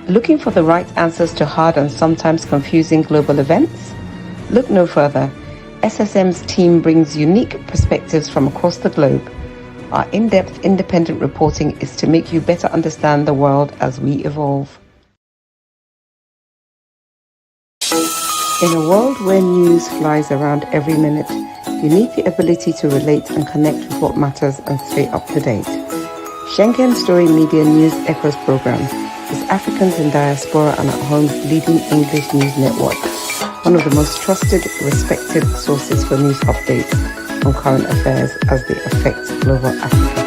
Looking for the right answers to hard and sometimes confusing global events? Look no further. SSM's team brings unique perspectives from across the globe. Our in-depth independent reporting is to make you better understand the world as we evolve. In a world where news flies around every minute, you need the ability to relate and connect with what matters and stay up to date. Schengen Story Media News Echoes program is Africans in Diaspora and at Home's leading English news network, one of the most trusted, respected sources for news updates on current affairs as they affect global Africa.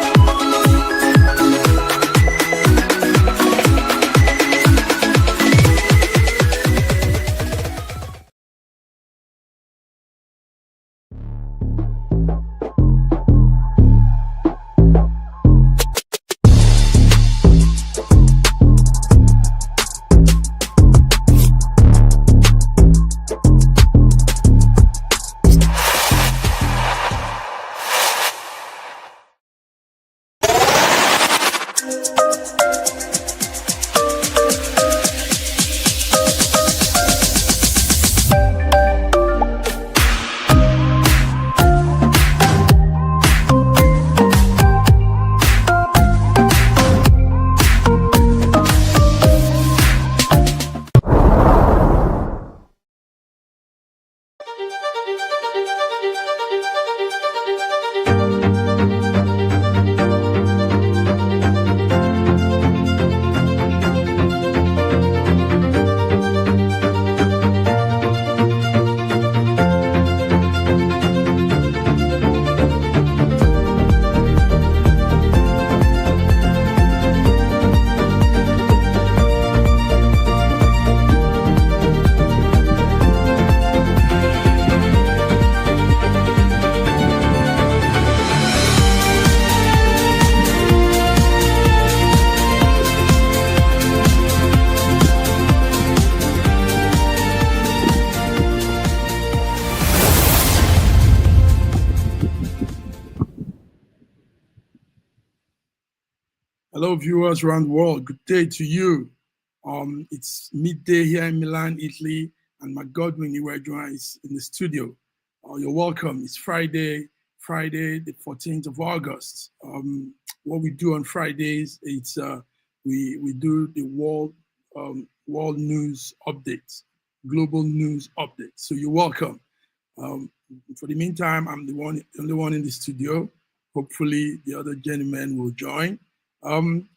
Hello, viewers around the world. Good day to you. It's midday here in Milan, Italy, and my Godwin Iwejuan is in the studio. You're welcome. It's Friday, the 14th of August. What we do on Fridays, it's we do the world news updates, global news updates. So you're welcome. For the meantime, I'm the only one in the studio. Hopefully, the other gentlemen will join.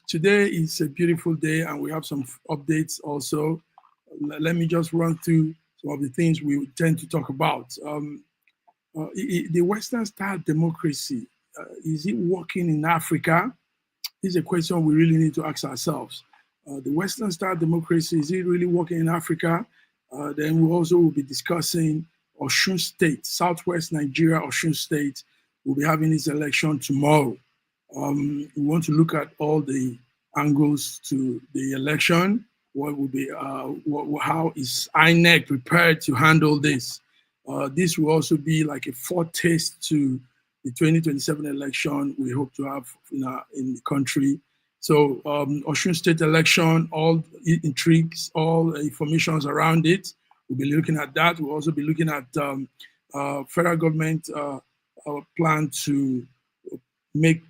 Today is a beautiful day and we have some updates also. Let me just run through some of the things we tend to talk about. The Western style democracy, is it working in Africa? This is a question we really need to ask ourselves. The Western style democracy, is it really working in Africa? Then we also will be discussing Osun State, Southwest Nigeria, Osun State will be having its election tomorrow. We want to look at all the angles to the election. What will be, how is INEC prepared to handle this? This will also be like a foretaste to the 2027 election we hope to have in the country. So Osun State election, all intrigues, all informations around it. We'll be looking at that. We'll also be looking at federal government plan to make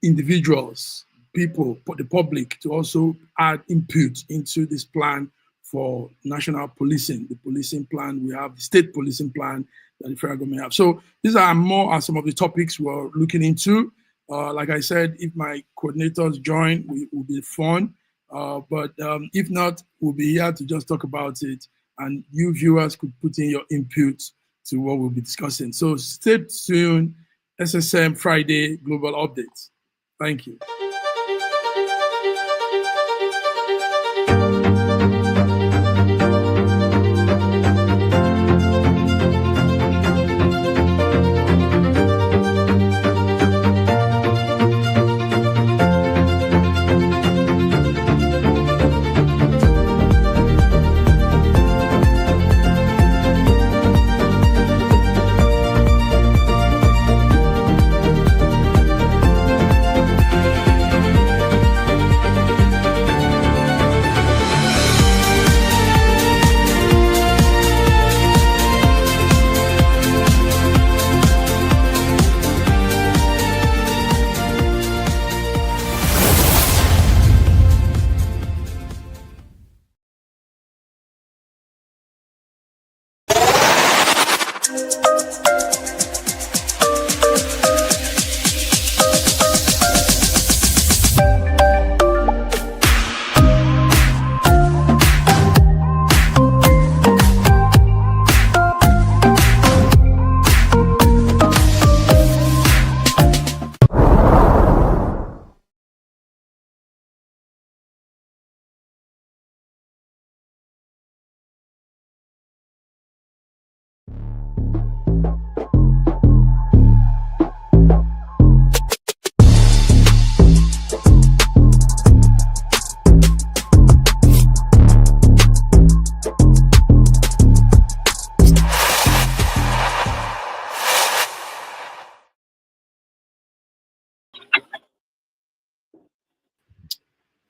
individuals, people, the public, to also add input into this plan for national policing, the policing plan we have, the state policing plan that the federal government have. So these are some of the topics we're looking into. Like I said, if my coordinators join, it will be fun. But if not, we'll be here to just talk about it, and you viewers could put in your input to what we'll be discussing. So stay tuned. SSM Friday Global Updates. Thank you.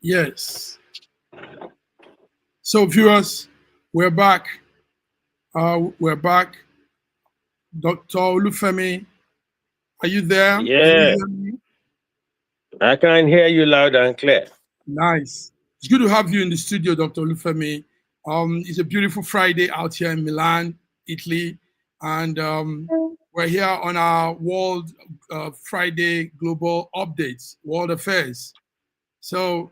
Yes. So, viewers, we're back. We're back. Dr. Olufemi, are you there? Can you Yeah, hear me? I can hear you loud and clear. Nice. It's good to have you in the studio, Dr. Olufemi. It's a beautiful Friday out here in Milan, Italy, and we're here on our World Friday Global Updates, World Affairs. So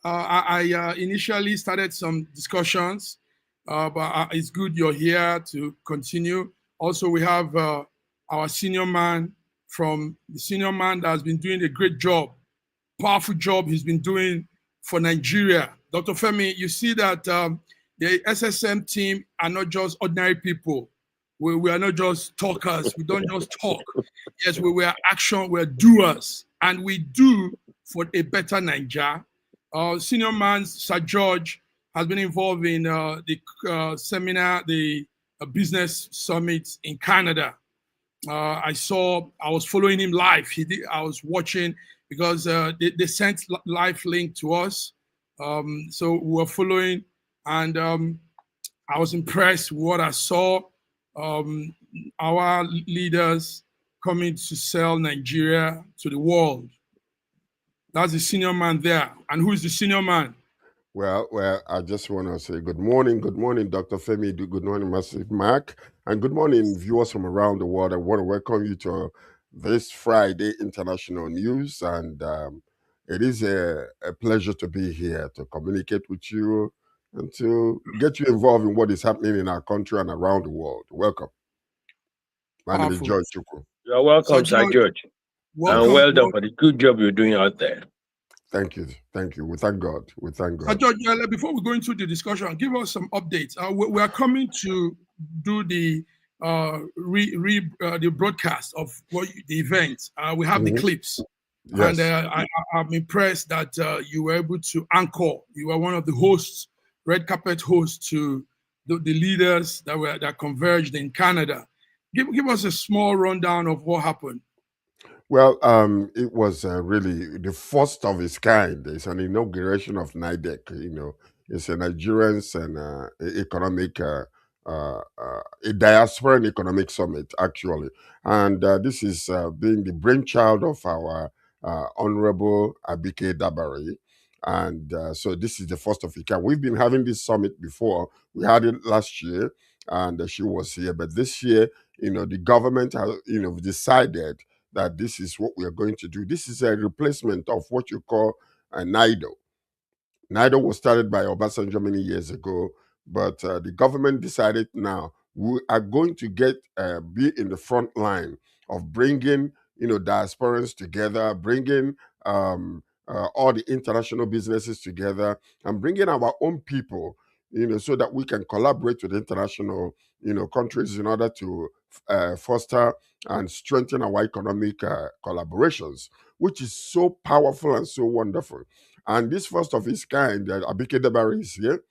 I initially started some discussions, but it's good you're here to continue. Also, we have our senior man from the senior man that has been doing a great job, powerful job he's been doing for Nigeria. Dr. Femi, you see that the SSM team are not just ordinary people. We are not just talkers. We don't just talk. Yes, we are action, we're doers, and we do for a better Nigeria. Senior man, Sir George, has been involved in the seminar, the business summit in Canada. I was following him live. I was watching because they sent live link to us. So we were following, and I was impressed with what I saw. Um, our leaders coming to sell Nigeria to the world. That's the senior man there. And who is the senior man? Well, I just want to say good morning, Dr. Femi. Good morning, Massive Mark, and good morning, viewers from around the world. I want to welcome you to this Friday International News, and it is a pleasure to be here to communicate with you and to get you involved in what is happening in our country and around the world. Welcome. My name is Powerful. George Chukwu. You're Sir welcome, Sir George, George. And welcome. well done for the good job you're doing out there. Thank you. We thank God. Sir George, before we go into the discussion, give us some updates. We are coming to do the the broadcast of the event. We have the clips, Yes. and I'm impressed that you were able to anchor. You were one of the hosts, red carpet hosts to the leaders that converged in Canada. Give us a small rundown of what happened. Well, it was really the first of its kind. It's an inauguration of NIDEC. It's a Nigerians and economic, a diaspora and economic summit, actually. And this is being the brainchild of our Honorable Abike Dabari. And so this is the first of its kind. We've been having this summit before. We had it last year, and she was here. But this year, the government has, decided that this is what we are going to do. This is a replacement of what you call a NIDO. NIDO was started by Obasanjo many years ago, but the government decided now we are going to be in the front line of bringing diasporans together, bringing all the international businesses together, and bringing our own people, so that we can collaborate with international countries in order to foster and strengthen our economic collaborations, which is so powerful and so wonderful. And this first of its kind, Abike Debari is here.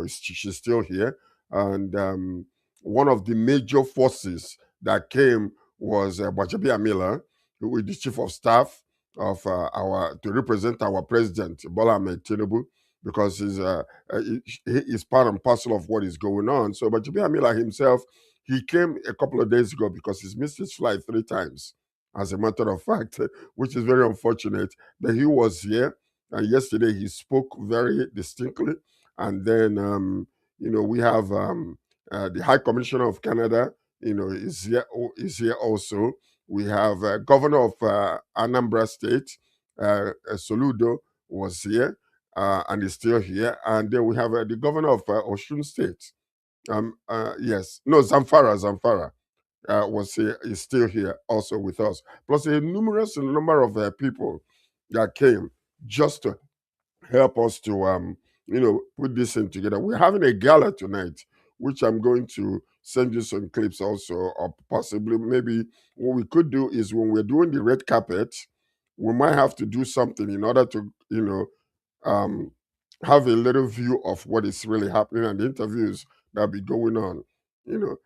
She's still here. And one of the major forces that came was Bajabi Amila, who is the chief of staff of to represent our president, Bola Ahmed Tinubu, because he is part and parcel of what is going on. So Bajabi Amila himself, he came a couple of days ago because he's missed his flight 3 times, as a matter of fact, which is very unfortunate. But he was here, and yesterday he spoke very distinctly. And then, we have the High Commissioner of Canada, is here also. We have Governor of Anambra State, Soludo, was here and is still here. And then we have the Governor of Osun State. Yes, no, Zamfara was here, is still here also with us. Plus a numerous number of people that came just to help us to put this in together. We're having a gala tonight, which I'm going to send you some clips also, or possibly maybe what we could do is when we're doing the red carpet, we might have to do something in order to um, have a little view of what is really happening and the interviews that be going on, you know,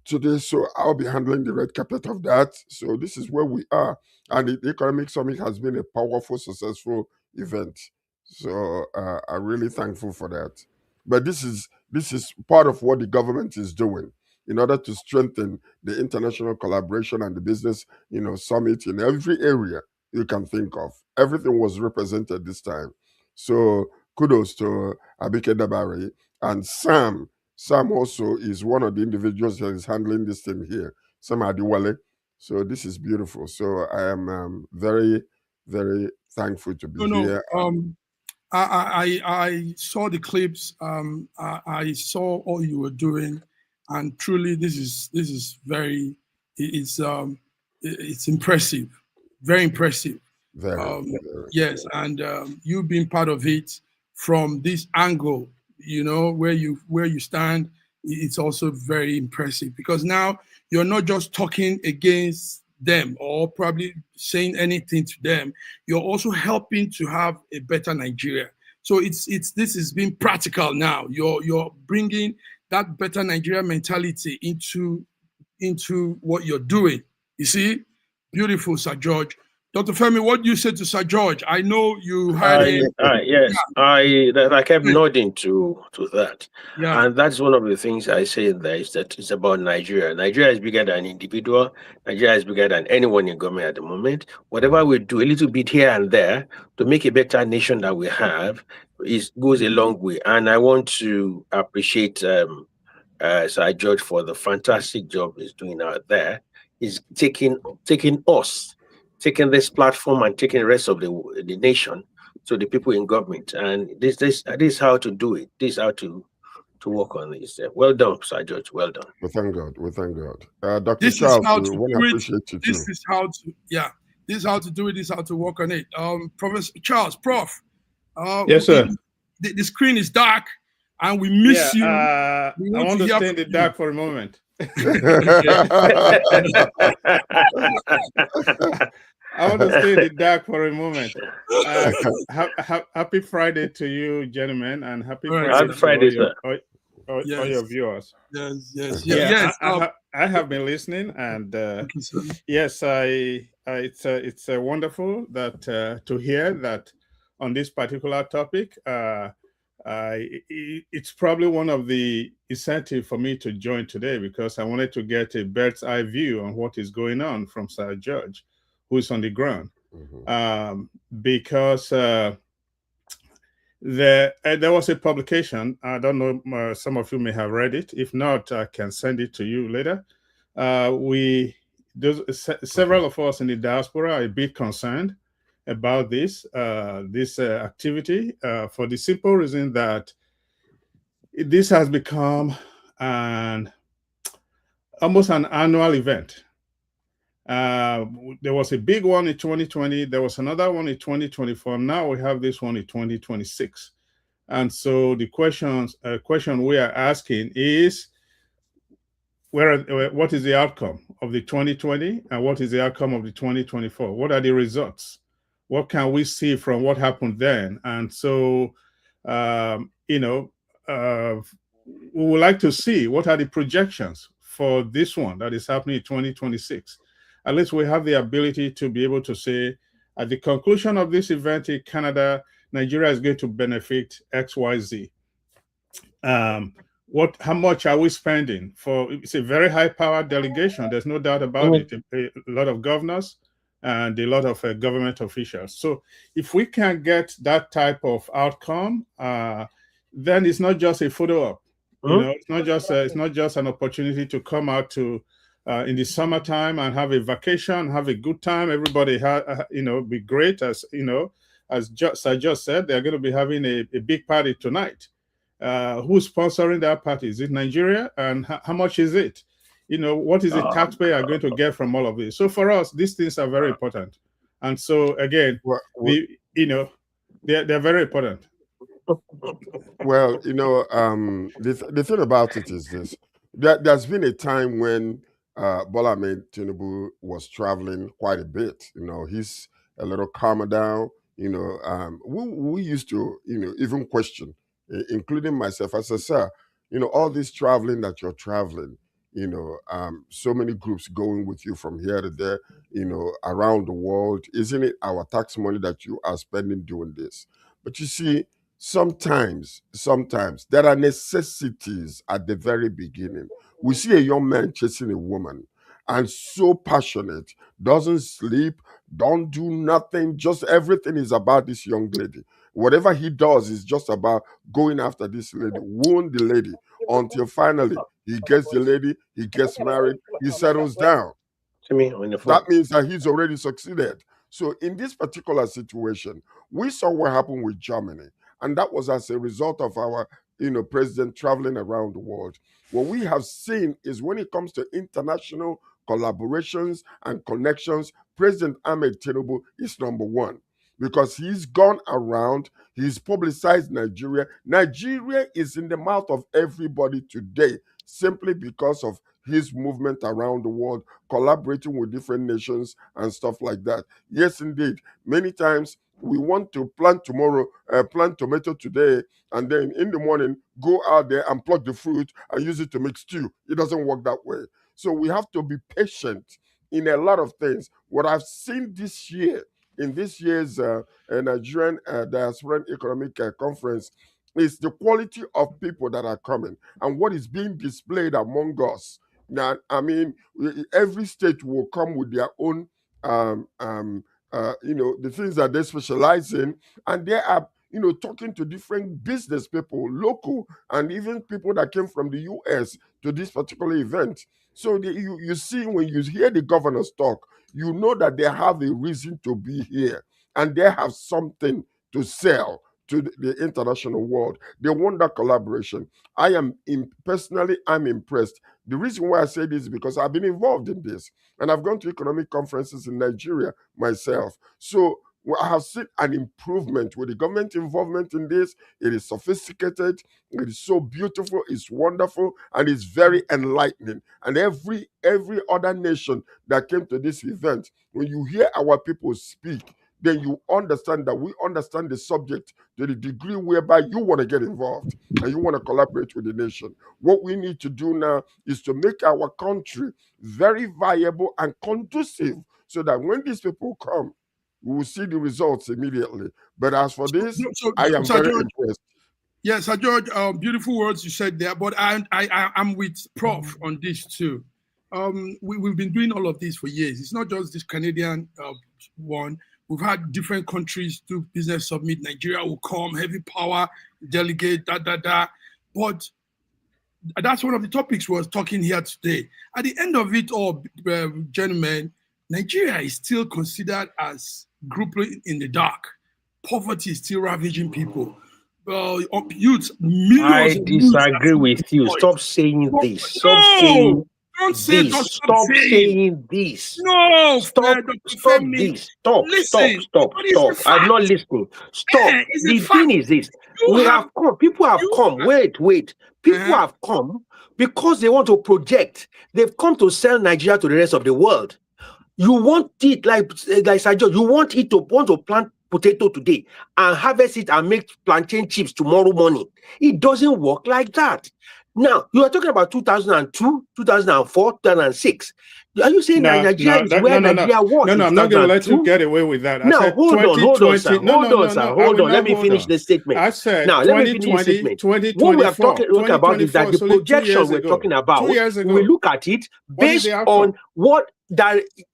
today, so I'll be handling the red carpet of that. So this is where we are, and the Economic Summit has been a powerful, successful event. So I'm really thankful for that. But this is part of what the government is doing in order to strengthen the international collaboration and the business, summit in every area you can think of. Everything was represented this time. So kudos to Abike Dabari and Sam. Sam also is one of the individuals that is handling this thing here, Sam Adiwale. So this is beautiful. So I am very, very thankful to be here. I saw the clips. I saw all you were doing, and truly, this is very. It's impressive, very impressive. Very. Yes, and you being part of it from this angle, where you stand, it's also very impressive, because now you're not just talking against them or probably saying anything to them. You're also helping to have a better Nigeria. So this is being practical now. You're bringing that better Nigeria mentality into what you're doing. You see, beautiful, Sir George. Dr. Femi, what do you say to Sir George? I know you had yes, I kept nodding to that. Yeah. And that's one of the things I say in there, is that it's about Nigeria. Nigeria is bigger than individual. Nigeria is bigger than anyone in government at the moment. Whatever we do, a little bit here and there to make a better nation that we have goes a long way. And I want to appreciate Sir George for the fantastic job he's doing out there. He's taking this platform and taking the rest of the nation to the people in government. And this is how to do it. This is how to work on this. Well done, Sir George. Well done. We thank God. We thank God. Dr. This Charles, is how to we do it. appreciate you too. This is how to do it. This is how to work on it. Professor Charles, Prof. Yes, sir. The screen is dark, and we miss you. I want to stay in the dark for a moment. I want to stay in the dark for a moment. Happy Friday to you, gentlemen, and happy Friday to all your viewers. Yes. I have been listening, and yes, it's wonderful that to hear that on this particular topic. It's probably one of the incentive for me to join today, because I wanted to get a bird's eye view on what is going on from Sir George, who is on the ground. Mm-hmm. Because there was a publication. I don't know, some of you may have read it. If not, I can send it to you later. Several of us in the diaspora are a bit concerned about this activity, for the simple reason that this has become almost an annual event. There was a big one in 2020. There was another one in 2024. Now we have this one in 2026. And so the question we are asking is, what is the outcome of the 2020 and what is the outcome of the 2024? What are the results? What can we see from what happened then? And so, we would like to see what are the projections for this one that is happening in 2026. At least we have the ability to be able to say, at the conclusion of this event in Canada, Nigeria is going to benefit X, Y, Z. How much are we spending for? It's a very high-powered delegation. There's no doubt about it. A lot of governors and a lot of government officials. So if we can get that type of outcome, then it's not just a photo op. It's not just an opportunity to come out to in the summertime and have a vacation, have a good time. Everybody be great. As I just said, they're going to be having a big party tonight. Who's sponsoring that party? Is it Nigeria? And how much is it? What is the taxpayer going to get from all of this? So for us, these things are very important. And so again, they're very important. Well, the thing about it is this: there's been a time when Bola Ahmed Tinubu was traveling quite a bit. He's a little calmer down. We used to, even question, including myself. I said, sir, all this traveling that you're traveling, so many groups going with you from here to there, around the world. Isn't it our tax money that you are spending doing this? But you see, sometimes there are necessities at the very beginning. We see a young man chasing a woman and so passionate, doesn't sleep, don't do nothing, just everything is about this young lady. Whatever he does is just about going after this lady, wound the lady, until finally he gets the lady, he gets married, he settles down. To me on the phone. That means that he's already succeeded. So in this particular situation, we saw what happened with Germany, and that was as a result of our, president traveling around the world. What we have seen is when it comes to international collaborations and connections, President Ahmed Tinubu is number one because he's gone around, he's publicized Nigeria. Nigeria is in the mouth of everybody today simply because of his movement around the world, collaborating with different nations and stuff like that. Yes, indeed. Many times we want to plant tomato today, and then in the morning go out there and pluck the fruit and use it to make stew. It doesn't work that way. So we have to be patient in a lot of things. What I've seen this year, in this year's Nigerian Diaspora Economic Conference, is the quality of people that are coming and what is being displayed among us. Now, I mean, every state will come with their own, the things that they specialize in, and they are, talking to different business people, local, and even people that came from the U.S. to this particular event. So you see, when you hear the governors talk, you know that they have a reason to be here, and they have something to sell to the international world. They want that collaboration. Personally, I'm impressed. The reason why I say this is because I've been involved in this, and I've gone to economic conferences in Nigeria myself. So I have seen an improvement with the government involvement in this. It is sophisticated, it is so beautiful, it's wonderful, and it's very enlightening. And every other nation that came to this event, when you hear our people speak, then you understand that we understand the subject to the degree whereby you want to get involved and you want to collaborate with the nation. What we need to do now is to make our country very viable and conducive so that when these people come, we will see the results immediately. But as for this, I am very impressed. Yes, Sir George, beautiful words you said there, but I'm with Prof on this too. We've been doing all of this for years. It's not just this Canadian one. We've had different countries do business summit. Nigeria will come, heavy power, delegate, But that's one of the topics we're talking here today. At the end of it all, gentlemen, Nigeria is still considered as group in the dark. Poverty is still ravaging people. Youth, millions. I disagree with you. Stop saying this. Stop saying this. Stop saying this. No, stop this. Stop. I'm not listening. Stop. The thing is this. We have come. People have come. Wait. People have come because they want to project. They've come to sell Nigeria to the rest of the world. You want it like Sir George, you want to plant potato today and harvest it and make plantain chips tomorrow morning. It doesn't work like that. Now, you are talking about 2002, 2004, 2006. Are you saying that Nigeria is where Nigeria was? No, I'm not going to let you get away with that. Now, hold on, sir. Hold on. Let me finish the statement. I said, now, let me finish the statement. What we are talking about is that the projection we're talking about, we look at it based on what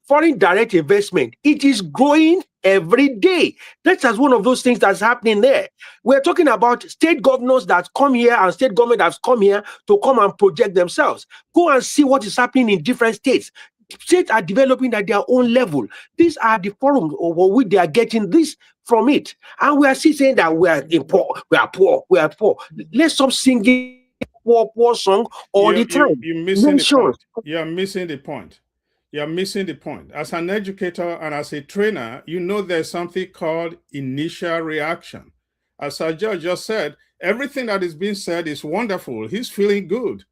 foreign direct investment. It is growing every day. That's just one of those things that's happening there. We're talking about state governors that come here and state government that's come here to come and project themselves. Go and see what is happening in different states. States are developing at their own level. These are the forums over which they are getting this from it. And we are still saying that we are poor. Let's stop singing poor song all the time. You're missing the point. You're missing the point. As an educator and as a trainer, you know there's something called initial reaction. As Sir George just said, everything that is being said is wonderful. He's feeling good.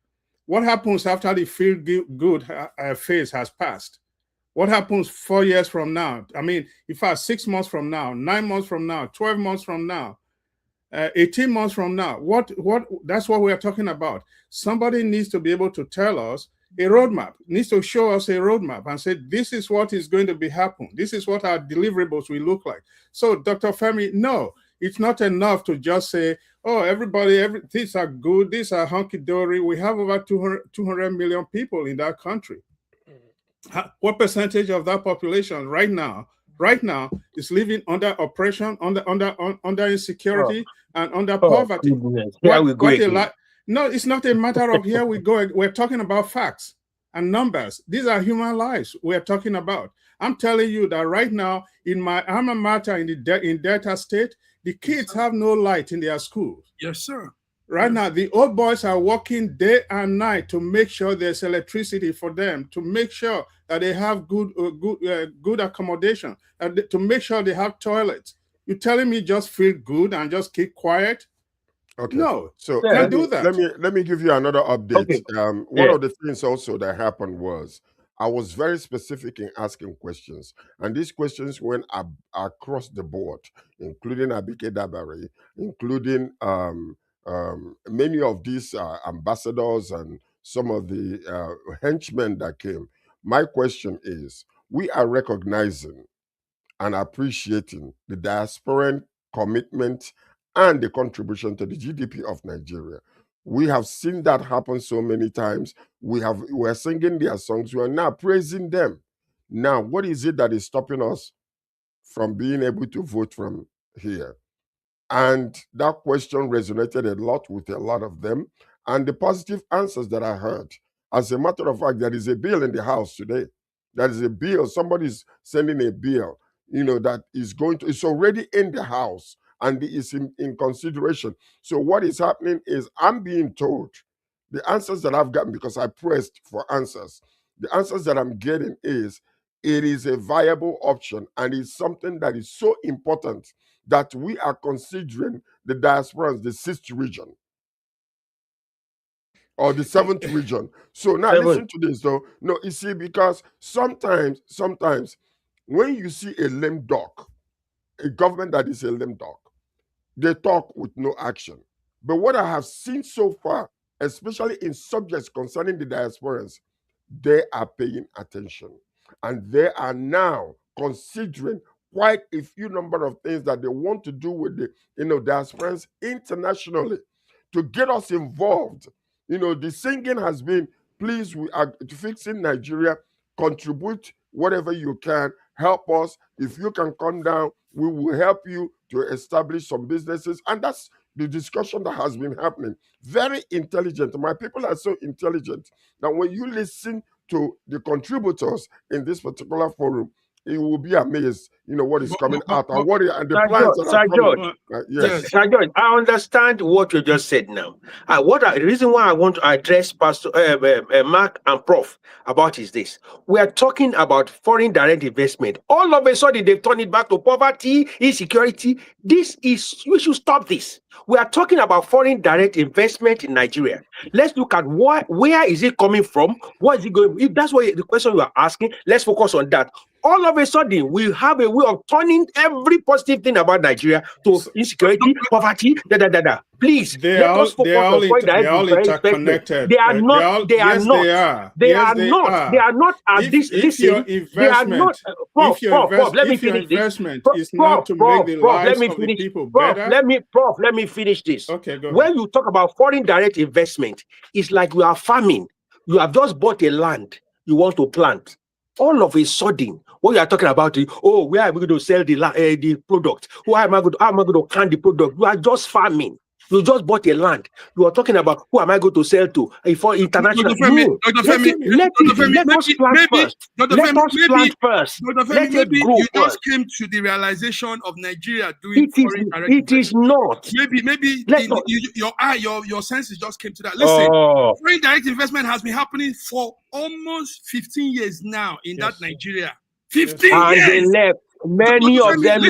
What happens after the feel good phase has passed? What happens 4 years from now? I mean, in fact, 6 months from now, 9 months from now, 12 months from now, 18 months from now, that's what we're talking about. Somebody needs to be able to tell us a roadmap. It needs to show us a roadmap and say, this is what is going to be happening. This is what our deliverables will look like. So, Dr. Femi, no, it's not enough to just say, oh, everybody, these are good, these are hunky-dory. We have over 200 million people in that country. What percentage of that population right now is living under oppression, under insecurity, and under poverty? Here we go again. No, it's not a matter of here we go. We're talking about facts and numbers. These are human lives we're talking about. I'm telling you that right now in my alma mater in Delta State, the kids have no light in their schools. Yes, sir. Right now, the old boys are working day and night to make sure there's electricity for them, to make sure that they have good accommodation, to make sure they have toilets. You're telling me just feel good and just keep quiet? Okay. No, so can't do that. Let me give you another update. Okay. One of the things also that happened was I was very specific in asking questions, and these questions went across the board, including Abike Dabari, including many of these ambassadors and some of the henchmen that came. My question is, we are recognizing and appreciating the diasporan commitment and the contribution to the GDP of Nigeria. We have seen that happen so many times. We're singing their songs. We are now praising them. Now, what is it that is stopping us from being able to vote from here? And that question resonated a lot with a lot of them. And the positive answers that I heard, as a matter of fact, there is a bill in the House today. There is a bill, somebody's sending a bill, that is it's already in the House and is in consideration. So what is happening is I'm being told the answers that I've gotten, because I pressed for answers, the answers that I'm getting is it is a viable option and it's something that is so important that we are considering the diasporans, the 6th region or the 7th region. So now listen to this though. No, you see, because sometimes when you see a lame duck, a government that is a lame duck, they talk with no action. But what I have seen so far, especially in subjects concerning the diasporans, they are paying attention. And they are now considering quite a few number of things that they want to do with the diasporans internationally to get us involved. The singing has been, please, we are fixing Nigeria, contribute whatever you can, help us. If you can come down, we will help you to establish some businesses. And that's the discussion that has been happening. Very intelligent. My people are so intelligent that when you listen to the contributors in this particular forum, you will be amazed, what is coming out and what and the plans that are coming. Yes. Sir George, I understand what you just said now. The reason why I want to address Pastor Mark and Prof about is this. We are talking about foreign direct investment. All of a sudden, they've turned it back to poverty, insecurity. We should stop this. We are talking about foreign direct investment in Nigeria. Let's look at where is it coming from? What is it going? If that's what the question you are asking, let's focus on that. All of a sudden, we have a way of turning every positive thing about Nigeria to insecurity, poverty, Please, they are all interconnected. They are not. They are not. They are not. They are not at this. Listen, they are not. If your investment is not to make the lives of the people better. Let me finish this. Okay, go ahead. When you talk about foreign direct investment, it's like you are farming. You have just bought a land you want to plant. All of a sudden, what you are talking about is, where am I going to sell the product? How am I going to can the product? You are just farming. You just bought a land. You are talking about who am I going to sell to for international? Dr. Femi, let us plant first. Let it grow you first. just came to the realization of Nigeria doing foreign direct investment. It is not. Maybe your senses just came to that. Listen, foreign direct investment has been happening for almost 15 years now in that Nigeria. 15 years. And they left. Many of them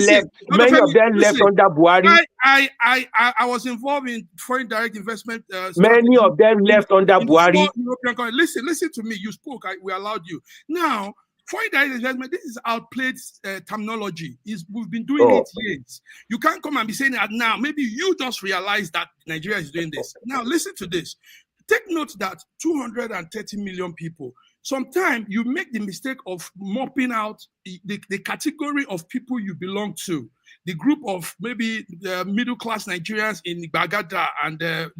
left under Buhari. I was involved in foreign direct investment. Many of them left under Buhari. Listen to me. You spoke. We allowed you. Now, foreign direct investment, this is outplayed terminology. We've been doing it years. You can't come and be saying that now. Maybe you just realize that Nigeria is doing this. Now, listen to this. take note that 230 million people, sometimes you make the mistake of mopping out the category of people you belong to, the group of maybe middle-class Nigerians in Bagada and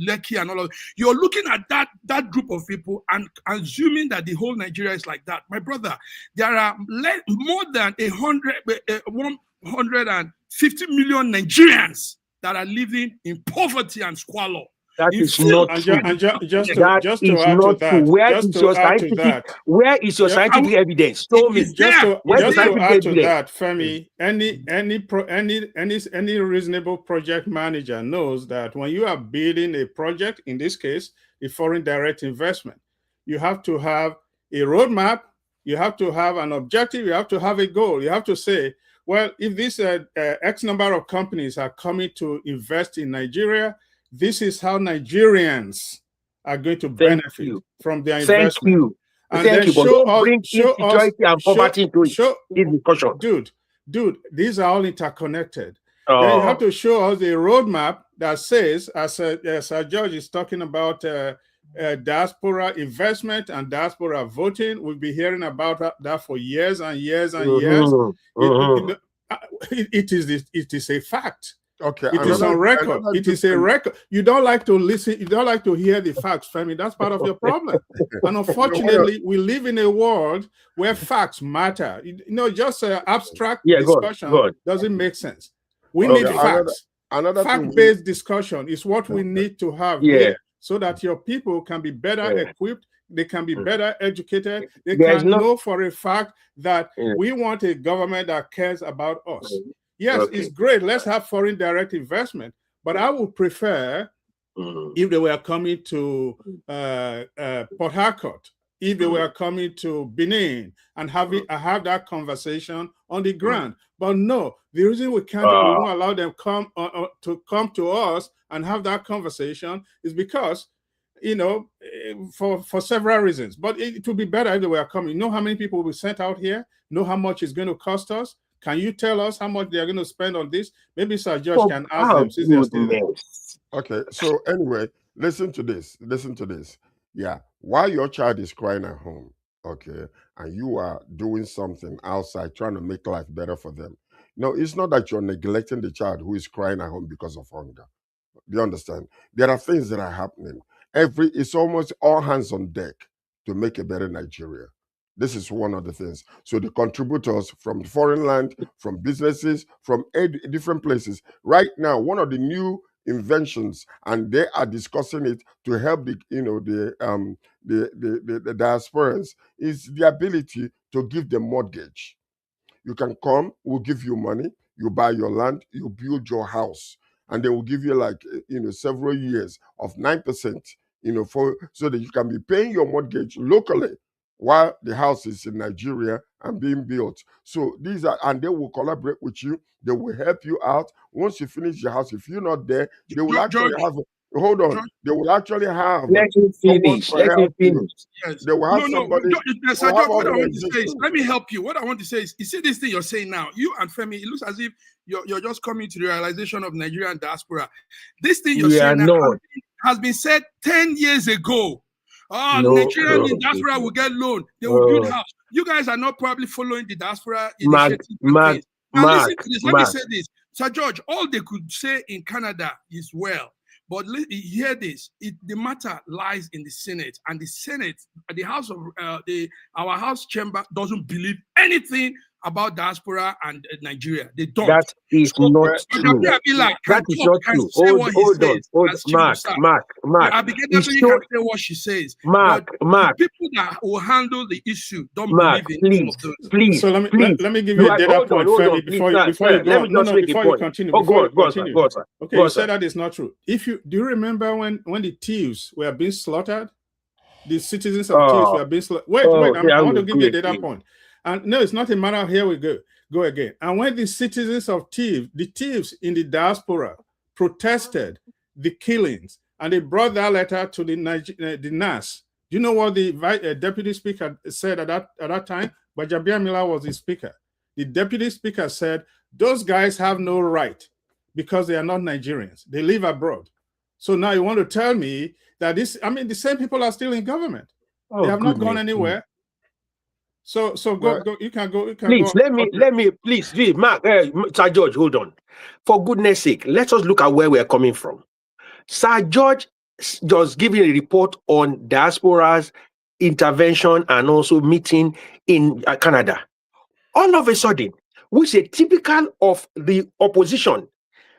Lekki and all of. You're looking at that group of people and assuming that the whole Nigeria is like that. My brother, there are more than 150 million Nigerians that are living in poverty and squalor. That is not true. Just to add to that, where is your scientific evidence? Show me. Just to add to that, Femi, any reasonable project manager knows that when you are building a project, in this case, a foreign direct investment, you have to have a roadmap, you have to have an objective, you have to have a goal. You have to say, well, if this X number of companies are coming to invest in Nigeria, this is how Nigerians are going to benefit from their investment. Thank you. And then show us, insecurity and poverty into discussion. Dude, these are all interconnected. Then you have to show us a roadmap that says, as George is talking about diaspora investment and diaspora voting. We'll be hearing about that for years and years and years. It is a fact. Okay, it is on record. It is a record. You don't like to listen. You don't like to hear the facts, Femi. That's part of your problem. And unfortunately, we live in a world where facts matter. Just abstract discussion doesn't make sense. We need facts. Fact-based discussion is what we need to have here, so that your people can be better equipped. They can be better educated. They can know for a fact that we want a government that cares about us. Yes, it's great. Let's have foreign direct investment. But I would prefer if they were coming to Port Harcourt, if they were coming to Benin and have that conversation on the ground. But no, the reason we won't allow them to come to us and have that conversation is because, for several reasons. But it would be better if they were coming. Know how many people will be sent out here? Know how much it's going to cost us? Can you tell us how much they're going to spend on this? Maybe Sir George can ask them since they're still there. Okay, so anyway, listen to this. Yeah, while your child is crying at home, okay, and you are doing something outside trying to make life better for them. No, it's not that you're neglecting the child who is crying at home because of hunger. Do you understand? There are things that are happening. It's almost all hands on deck to make a better Nigeria. This is one of the things. So the contributors from foreign land, from businesses, from different places. Right now, one of the new inventions, and they are discussing it to help the diasporans, is the ability to give them mortgage. You can come, we'll give you money, you buy your land, you build your house, and they will give you several years of 9%, so that you can be paying your mortgage locally while the house is in Nigeria and being built. So and they will collaborate with you. They will help you out. Once you finish your house, if you're not there, they will actually have. Hold on. They will actually have. Let him finish. Let him finish. Yes. They will have somebody. Sir George, what I want to say is, let me help you. What I want to say is, you see this thing you're saying now, you and Femi, it looks as if you're just coming to the realization of Nigerian diaspora. This thing you're saying now has been said 10 years ago. Nigerian in diaspora will get loan. They will build house. You guys are not probably following the diaspora initiative. Now listen to this. Let me say this. Sir George, all they could say in Canada is well. But hear this: the matter lies in the Senate, and the Senate, the House of our House chamber, doesn't believe anything about diaspora and Nigeria. They don't. That is not true. That is not true. Mark. Abigail can say what she says. Mark. People that will handle the issue don't believe in please. So let me give you a data point, Femi, before you go. Before you continue. Go on. Okay, you said that is not true. Do you remember when the thieves were being slaughtered? The citizens of thieves were being slaughtered. Wait, I want to give you a data point. And no, it's not a matter of here we go again. And when the citizens of the thieves in the diaspora protested the killings, and they brought that letter to the NAS, do you know what the deputy speaker said at that time? Bajabia Miller was the speaker. The deputy speaker said, those guys have no right because they are not Nigerians. They live abroad. So now you want to tell me that this, I mean, the same people are still in government. Oh, they have not gone goodness. anywhere. So Well, go. You can go. You can Please, go. let me, please, Mark, Sir George, hold on. For goodness sake, let us look at where we're coming from. Sir George just giving a report on diaspora's intervention and also meeting in Canada. All of a sudden, which is typical of the opposition,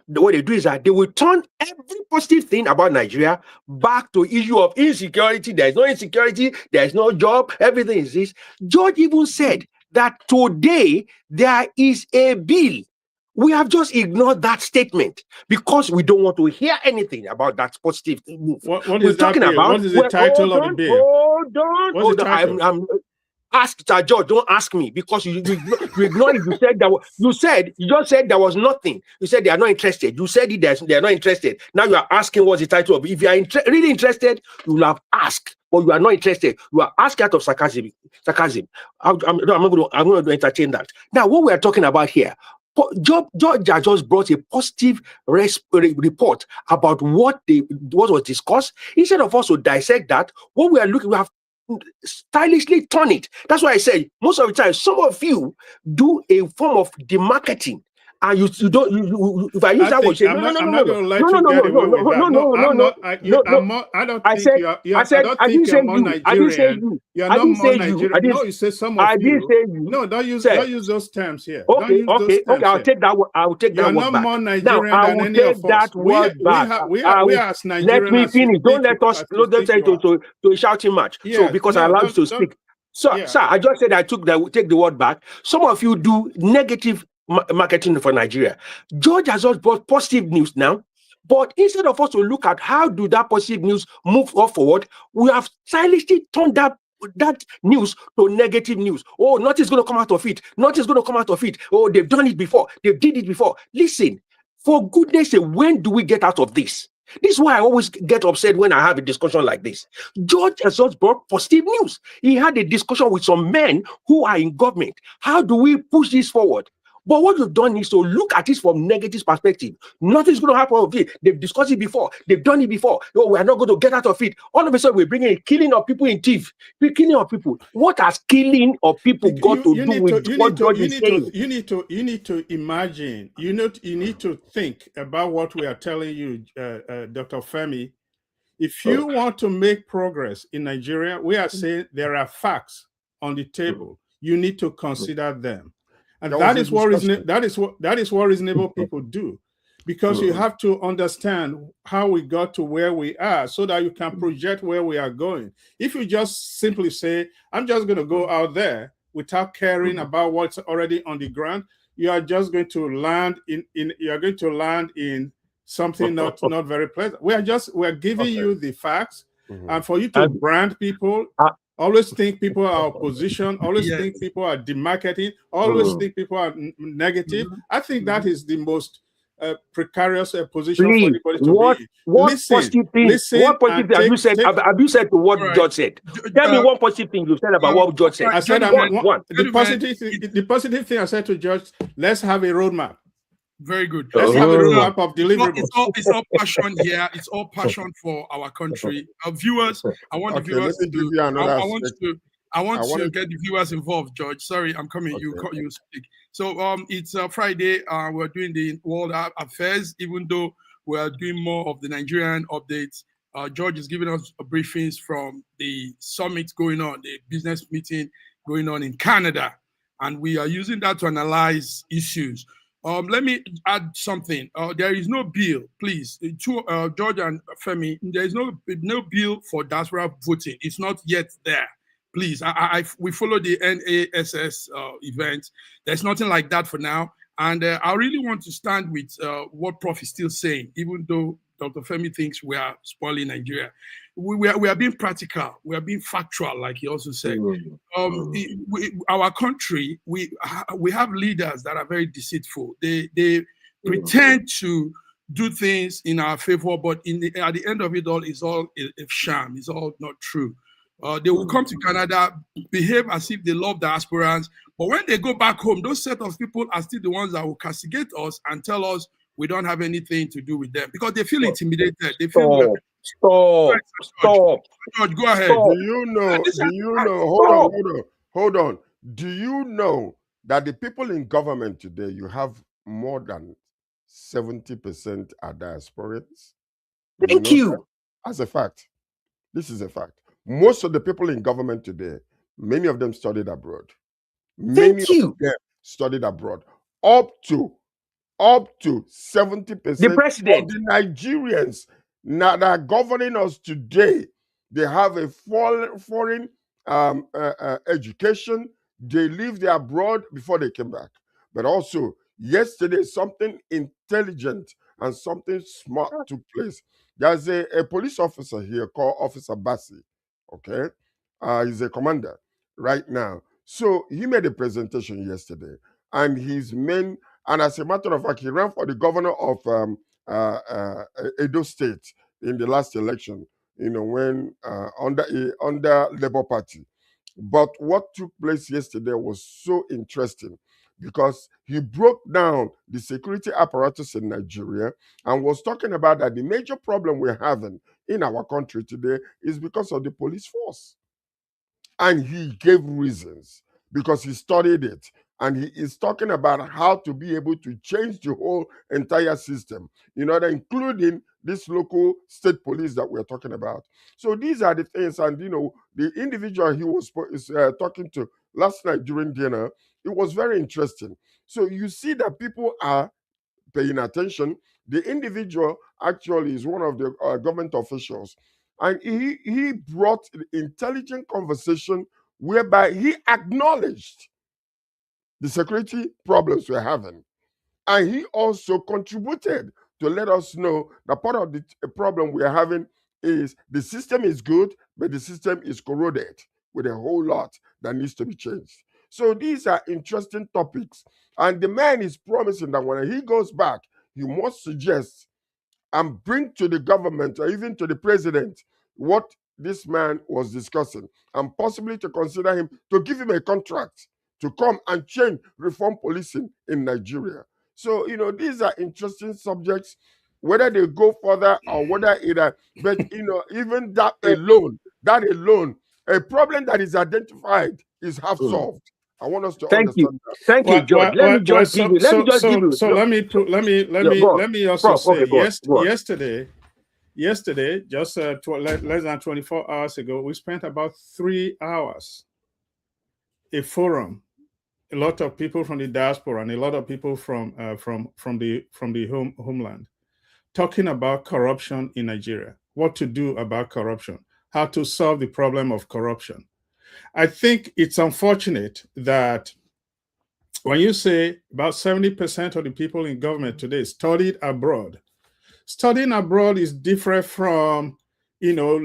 what they do is that they will turn every positive thing about Nigeria back to issue of insecurity. There is no insecurity, there is no job, everything is this. George even said that today there is a bill. We have just ignored that statement because we don't want to hear anything about that positive move. What We're is talking that bill? about. What is the title of the bill? Hold on. Ask Sir George, don't ask me because you ignored it. You just said there was nothing. You said they are not interested. You said they are not interested. Now you are asking what's the title of it. If you are really interested, you will have asked, but you are not interested. You are asking out of sarcasm. I'm going to entertain that. Now, what we are talking about here, George just brought a positive report about what was discussed. Instead of us to dissect that, what we have stylishly turn it. That's why I say most of the time, some of you do a form of demarketing. And you don't. If I use that word, say no. I'm not going to let you get away with that. No, I don't think you're more Nigerian. You're not more Nigerian. No, you say some of you. No, don't use those terms here. Okay. I'll take that one. I'll take that one back. You're not more Nigerian than any of us. We are as Nigerian. Let me finish. Don't let us to shouting match. So because I allow you to speak. Sir, I just said take the word back. Some of you do negative marketing for Nigeria. George has just brought positive news now, but instead of us to look at how do that positive news move forward, we have stylishly turned that news to negative news. Oh, nothing's going to come out of it. Nothing's going to come out of it. Oh, they've done it before. They did it before. Listen, for goodness sake, when do we get out of this? This is why I always get upset when I have a discussion like this. George has just brought positive news. He had a discussion with some men who are in government. How do we push this forward? But what you've done is to look at this from negative perspective. Nothing's going to happen of it. They've discussed it before. They've done it before. No, we are not going to get out of it. All of a sudden, we're bringing a killing of people in TIFF. We're killing of people. What has killing of people got to do with what George is saying? You need to imagine. You need to think about what we are telling you, Dr. Femi. If you want to make progress in Nigeria, we are saying there are facts on the table. You need to consider them. And that is what reasonable people do, because you have to understand how we got to where we are so that you can project where we are going. If you just simply say, I'm just going to go out there without caring about what's already on the ground, you are just going to land in something not very pleasant. We're giving you the facts, and for you to brand people. Always think people are opposition, always think people are demarketing, always think people are negative. I think that is the most precarious position for anybody to be. What positive thing have you said to what George said? Tell me one positive thing you said about what George said. I said the positive thing I said to George, let's have a roadmap. Very good. Let's have a roadmap of delivery. It's all passion here. It's all passion for our country. Our viewers, I want the viewers to do. I want to get the viewers involved, George. Sorry, I'm coming. Okay. You speak. So it's Friday. We're doing the world affairs, even though we are doing more of the Nigerian updates. George is giving us briefings from the summit going on, the business meeting going on in Canada, and we are using that to analyze issues. Let me add something. There is no bill, please. George and Femi, there is no bill for diaspora voting. It's not yet there. Please, we follow the NASS event. There's nothing like that for now. And I really want to stand with what Prof is still saying, even though Dr. Femi thinks we are spoiling Nigeria. We are being practical. We are being factual, like he also said. Our country, we have leaders that are very deceitful. They pretend to do things in our favor, but at the end of it all, it's all a sham. It's all not true. They will come to Canada, behave as if they love diasporans, but when they go back home, those set of people are still the ones that will castigate us and tell us we don't have anything to do with them because they feel intimidated. They feel Stop. Stop. George, go ahead. Stop. Do you know? Hold on. Do you know that the people in government today, you have more than 70% are diasporians? Do you Thank know that? you. As a fact, this is a fact. Most of the people in government today, many of them studied abroad. Many Thank of you. them studied abroad. Up to 70% The of president. the Nigerians now that are governing us today, they have a foreign education. They lived abroad before they came back. But also, yesterday, something intelligent and something smart took place. There's a police officer here called Officer Bassi. Okay, he's a commander right now. So he made a presentation yesterday, and his men, and as a matter of fact, he ran for the governor of Edo State in the last election. You know, when under Labour Party. But what took place yesterday was so interesting because he broke down the security apparatus in Nigeria and was talking about that the major problem we're having in our country today is because of the police force. And he gave reasons because he studied it. And he is talking about how to be able to change the whole entire system, in order, including this local state police that we're talking about. So these are the things. And, you know, the individual he was talking to last night during dinner, it was very interesting. So you see that people are paying attention. The individual actually is one of the government officials, and he brought intelligent conversation whereby he acknowledged the security problems we're having, and he also contributed to let us know that part of the problem we are having is the system is good, but the system is corroded with a whole lot that needs to be changed. So these are interesting topics. And the man is promising that when he goes back, he must suggest and bring to the government or even to the president what this man was discussing, and possibly to consider him, to give him a contract to come and change reform policing in Nigeria. So, you know, these are interesting subjects, whether they go further or whether but, you know, even that alone, a problem that is identified is half solved. I want us to Thank you. understand that. Thank you, George. Let me just give you. Let me just give you. So let me also Prof, say, okay, go on. yesterday, just less than 24 hours ago, we spent about 3 hours, a forum, a lot of people from the diaspora and a lot of people from the homeland, talking about corruption in Nigeria, what to do about corruption, how to solve the problem of corruption. I think it's unfortunate that when you say about 70% of the people in government today studied abroad, studying abroad is different from, you know,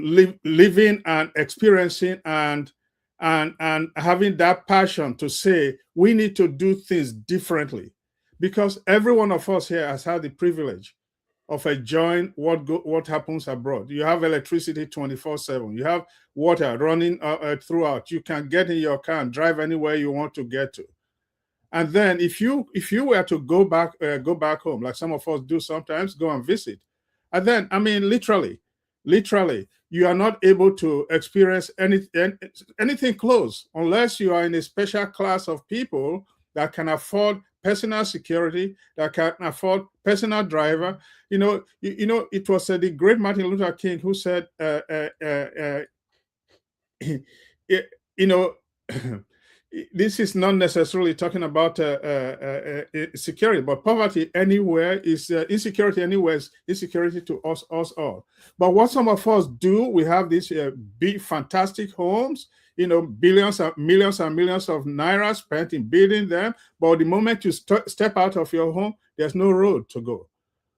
living and experiencing and having that passion to say we need to do things differently, because every one of us here has had the privilege of enjoying what happens abroad. You have electricity 24/7. You have water running throughout. You can get in your car and drive anywhere you want to get to. And then if you were to go back home, like some of us do sometimes, go and visit, and then, I mean, literally, you are not able to experience anything close unless you are in a special class of people that can afford personal security, that can afford personal driver. You know, it was the great Martin Luther King who said, you know, this is not necessarily talking about security, but poverty anywhere is insecurity anywhere is insecurity to us all. But what some of us do, we have these big, fantastic homes, you know, billions and millions of naira spent in building them. But the moment you step out of your home, there's no road to go.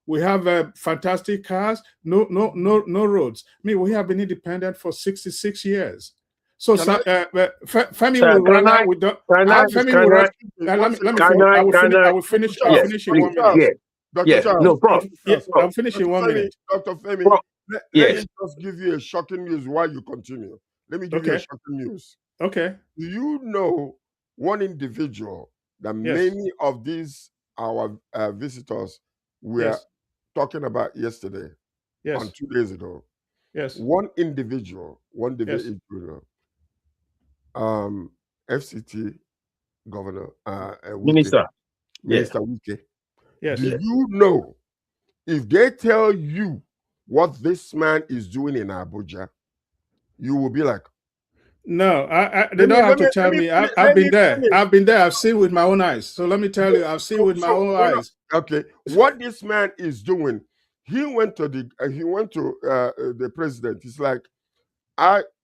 We have fantastic cars, no roads. I mean, we have been independent for 66 years. So Femi will run out. We don't. Femi will run. I will finish. I will finish. I will finish in 1 minute. Dr. Charles, no, Prof. I'll finish in 1 minute. Dr. Femi, let me just give you a shocking news while you continue. Let me give you a shocking news. Okay. Do you know one individual that many of these our visitors were talking about yesterday and 2 days ago? Yes. One individual, Yes. FCT governor, Wike, Minister. Yeah. Minister Wike. Yes. Do Yeah. you know, if they tell you what this man is doing in Abuja, you will be like, No, they don't have to tell me. I've been there. I've been there. I've seen with my own eyes. So let me tell you, I've seen with my own eyes. Okay, what this man is doing, he went to the president. He's like,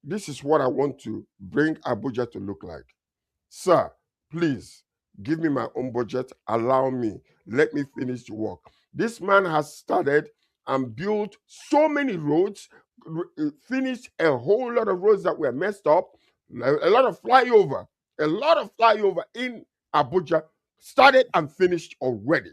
this is what I want to bring Abuja to look like. Sir, please give me my own budget. Allow me. Let me finish the work. This man has started and built so many roads, finished a whole lot of roads that were messed up, a lot of flyover in Abuja, started and finished already.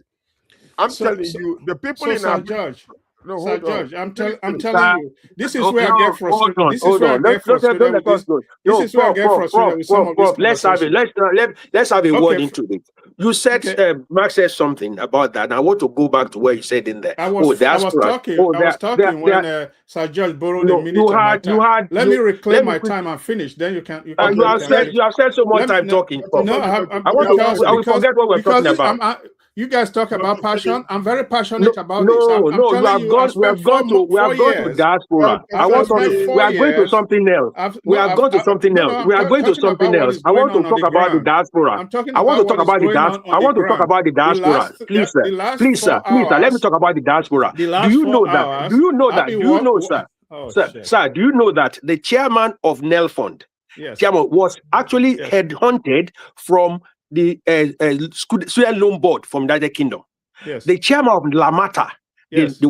I'm telling you, the people in Sir Abuja. George, No, Sir hold George, on. I'm telling you, this is where I get frustrated. Hold on, This is where I get frustrated with this. This is where I get frustrated with some of these Let's have it. conversations. Let's have a Okay, word into it. You said Mark said something about that, and I want to go back to where you said in there. I was talking when Sir George borrowed a minute of my time. Let me reclaim my time and finish. Then you can. You have spent so much time talking. No, I will forget what we're talking about. You guys talk about passion. I'm very passionate about this. We have gone to diaspora. We are going to something else. We are going to something else. We are going to something else. I want to talk about the diaspora. I want to talk about the diaspora. I want to talk about the diaspora. Please, sir. Let me talk about the diaspora. Do you know that? Do you know, sir? Sir, do you know that the chairman of NEL Fund, chairman, was actually headhunted from the student loan board from the United Kingdom. Yes. The chairman of Lamata, the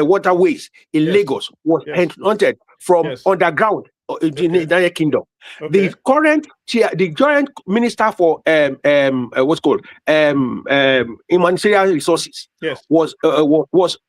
waterways in Lagos, was headhunted from underground in the United Kingdom. The current the joint minister for what's called humanitarian resources was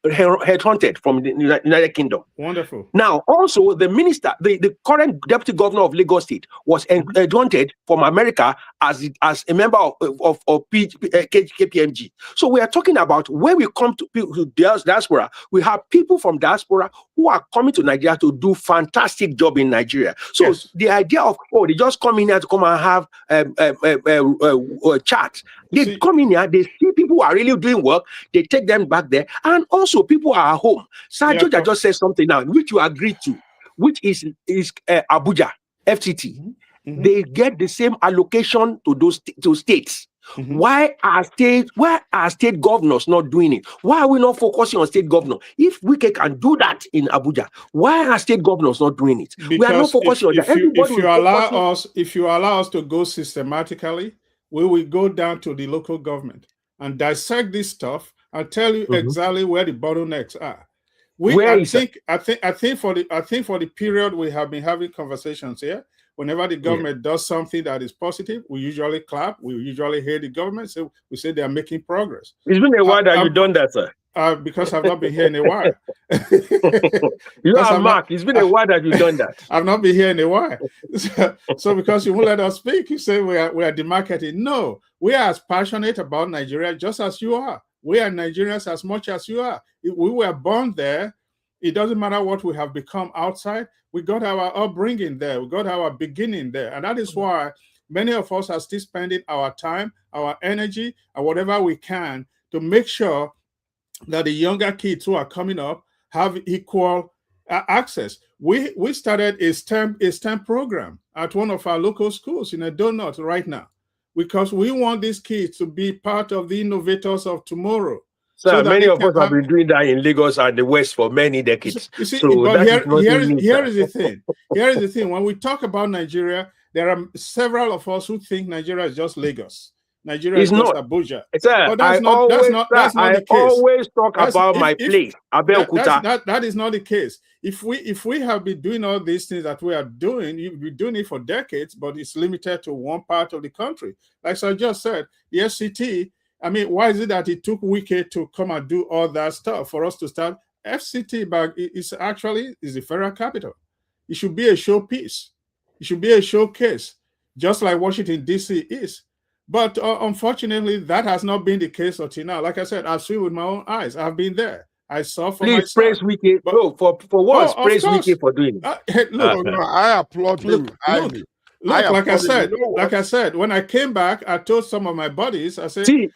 headhunted from the United Kingdom. Wonderful. Now, also the minister, the current deputy governor of Lagos State was headhunted from America as a member of KPMG. So we are talking about when we come to diaspora, we have people from diaspora who are coming to Nigeria to do fantastic job in Nigeria. So the idea of they just come in here to come and have chat. They come in here, they see people who are really doing work, they take them back there, and also people are at home. Sir George just said something now, which you agreed to, which is Abuja, FCT. They get the same allocation to those states. Why are state governors not doing it? Why are we not focusing on state governor? If we can do that in Abuja, why are state governors not doing it? Because we are not focusing on that. If you allow us to go systematically, we will go down to the local government and dissect this stuff and tell you exactly where the bottlenecks are. I think for the period we have been having conversations here, whenever the government does something that is positive, we usually clap. We usually hear the government. So we say they are making progress. It's been a while that you've done that, sir. Because I've not been here in a while. You are Mark. It's been a while that you've done that. I've not been here in a while. So because you won't let us speak, you say we are demarketing. No, we are as passionate about Nigeria just as you are. We are Nigerians as much as you are. If we were born there. It doesn't matter what we have become outside. We got our upbringing there. We got our beginning there. And that is why many of us are still spending our time, our energy, and whatever we can to make sure that the younger kids who are coming up have equal access. We started a STEM program at one of our local schools in a donut right now because we want these kids to be part of the innovators of tomorrow. So many of us have been doing that in Lagos and the West for many decades. You see, but here is the thing. Here is the thing. When we talk about Nigeria, there are several of us who think Nigeria is just Lagos. Nigeria is just Abuja. But that's not the case. I always talk about my place, Abeokuta. That is not the case. If we have been doing all these things that we are doing, you've been doing it for decades, but it's limited to one part of the country. Like I just said, the FCT. I mean, why is it that it took Wike to come and do all that stuff for us to start? FCT back is the federal capital. It should be a showpiece. It should be a showcase, just like Washington, D.C. is. But unfortunately, that has not been the case until now. Like I said, I've seen with my own eyes. I've been there. I saw for Please myself. praise Wiki. But, No, for once, of praise course. Wiki for doing it. Hey, look, No, I applaud him highly. Look, like I said, You know when I came back, I told some of my buddies, I said, see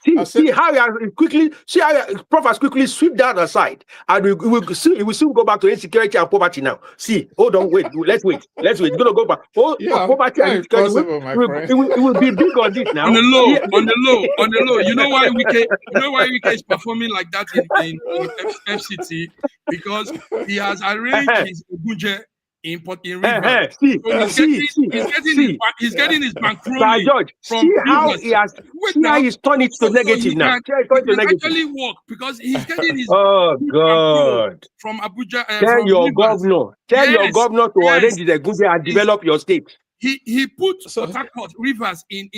how you quickly, see how Prof has quickly sweep that aside, and we will soon go back to insecurity and poverty now. See, hold on, let's wait. It's going to go back. Poverty and insecurity, it will be big on this now. On the low. You know why Wike is performing like that in FCT? Because he has arranged his Ogunje in Rivers. He's getting his bankroll George, from see how Rivers. he has he's turned it to negative now. It can actually work because he's getting his God from Abuja. Tell your Rivers. governor to arrange the Abuja and develop your state. He put Port Harcourt Rivers in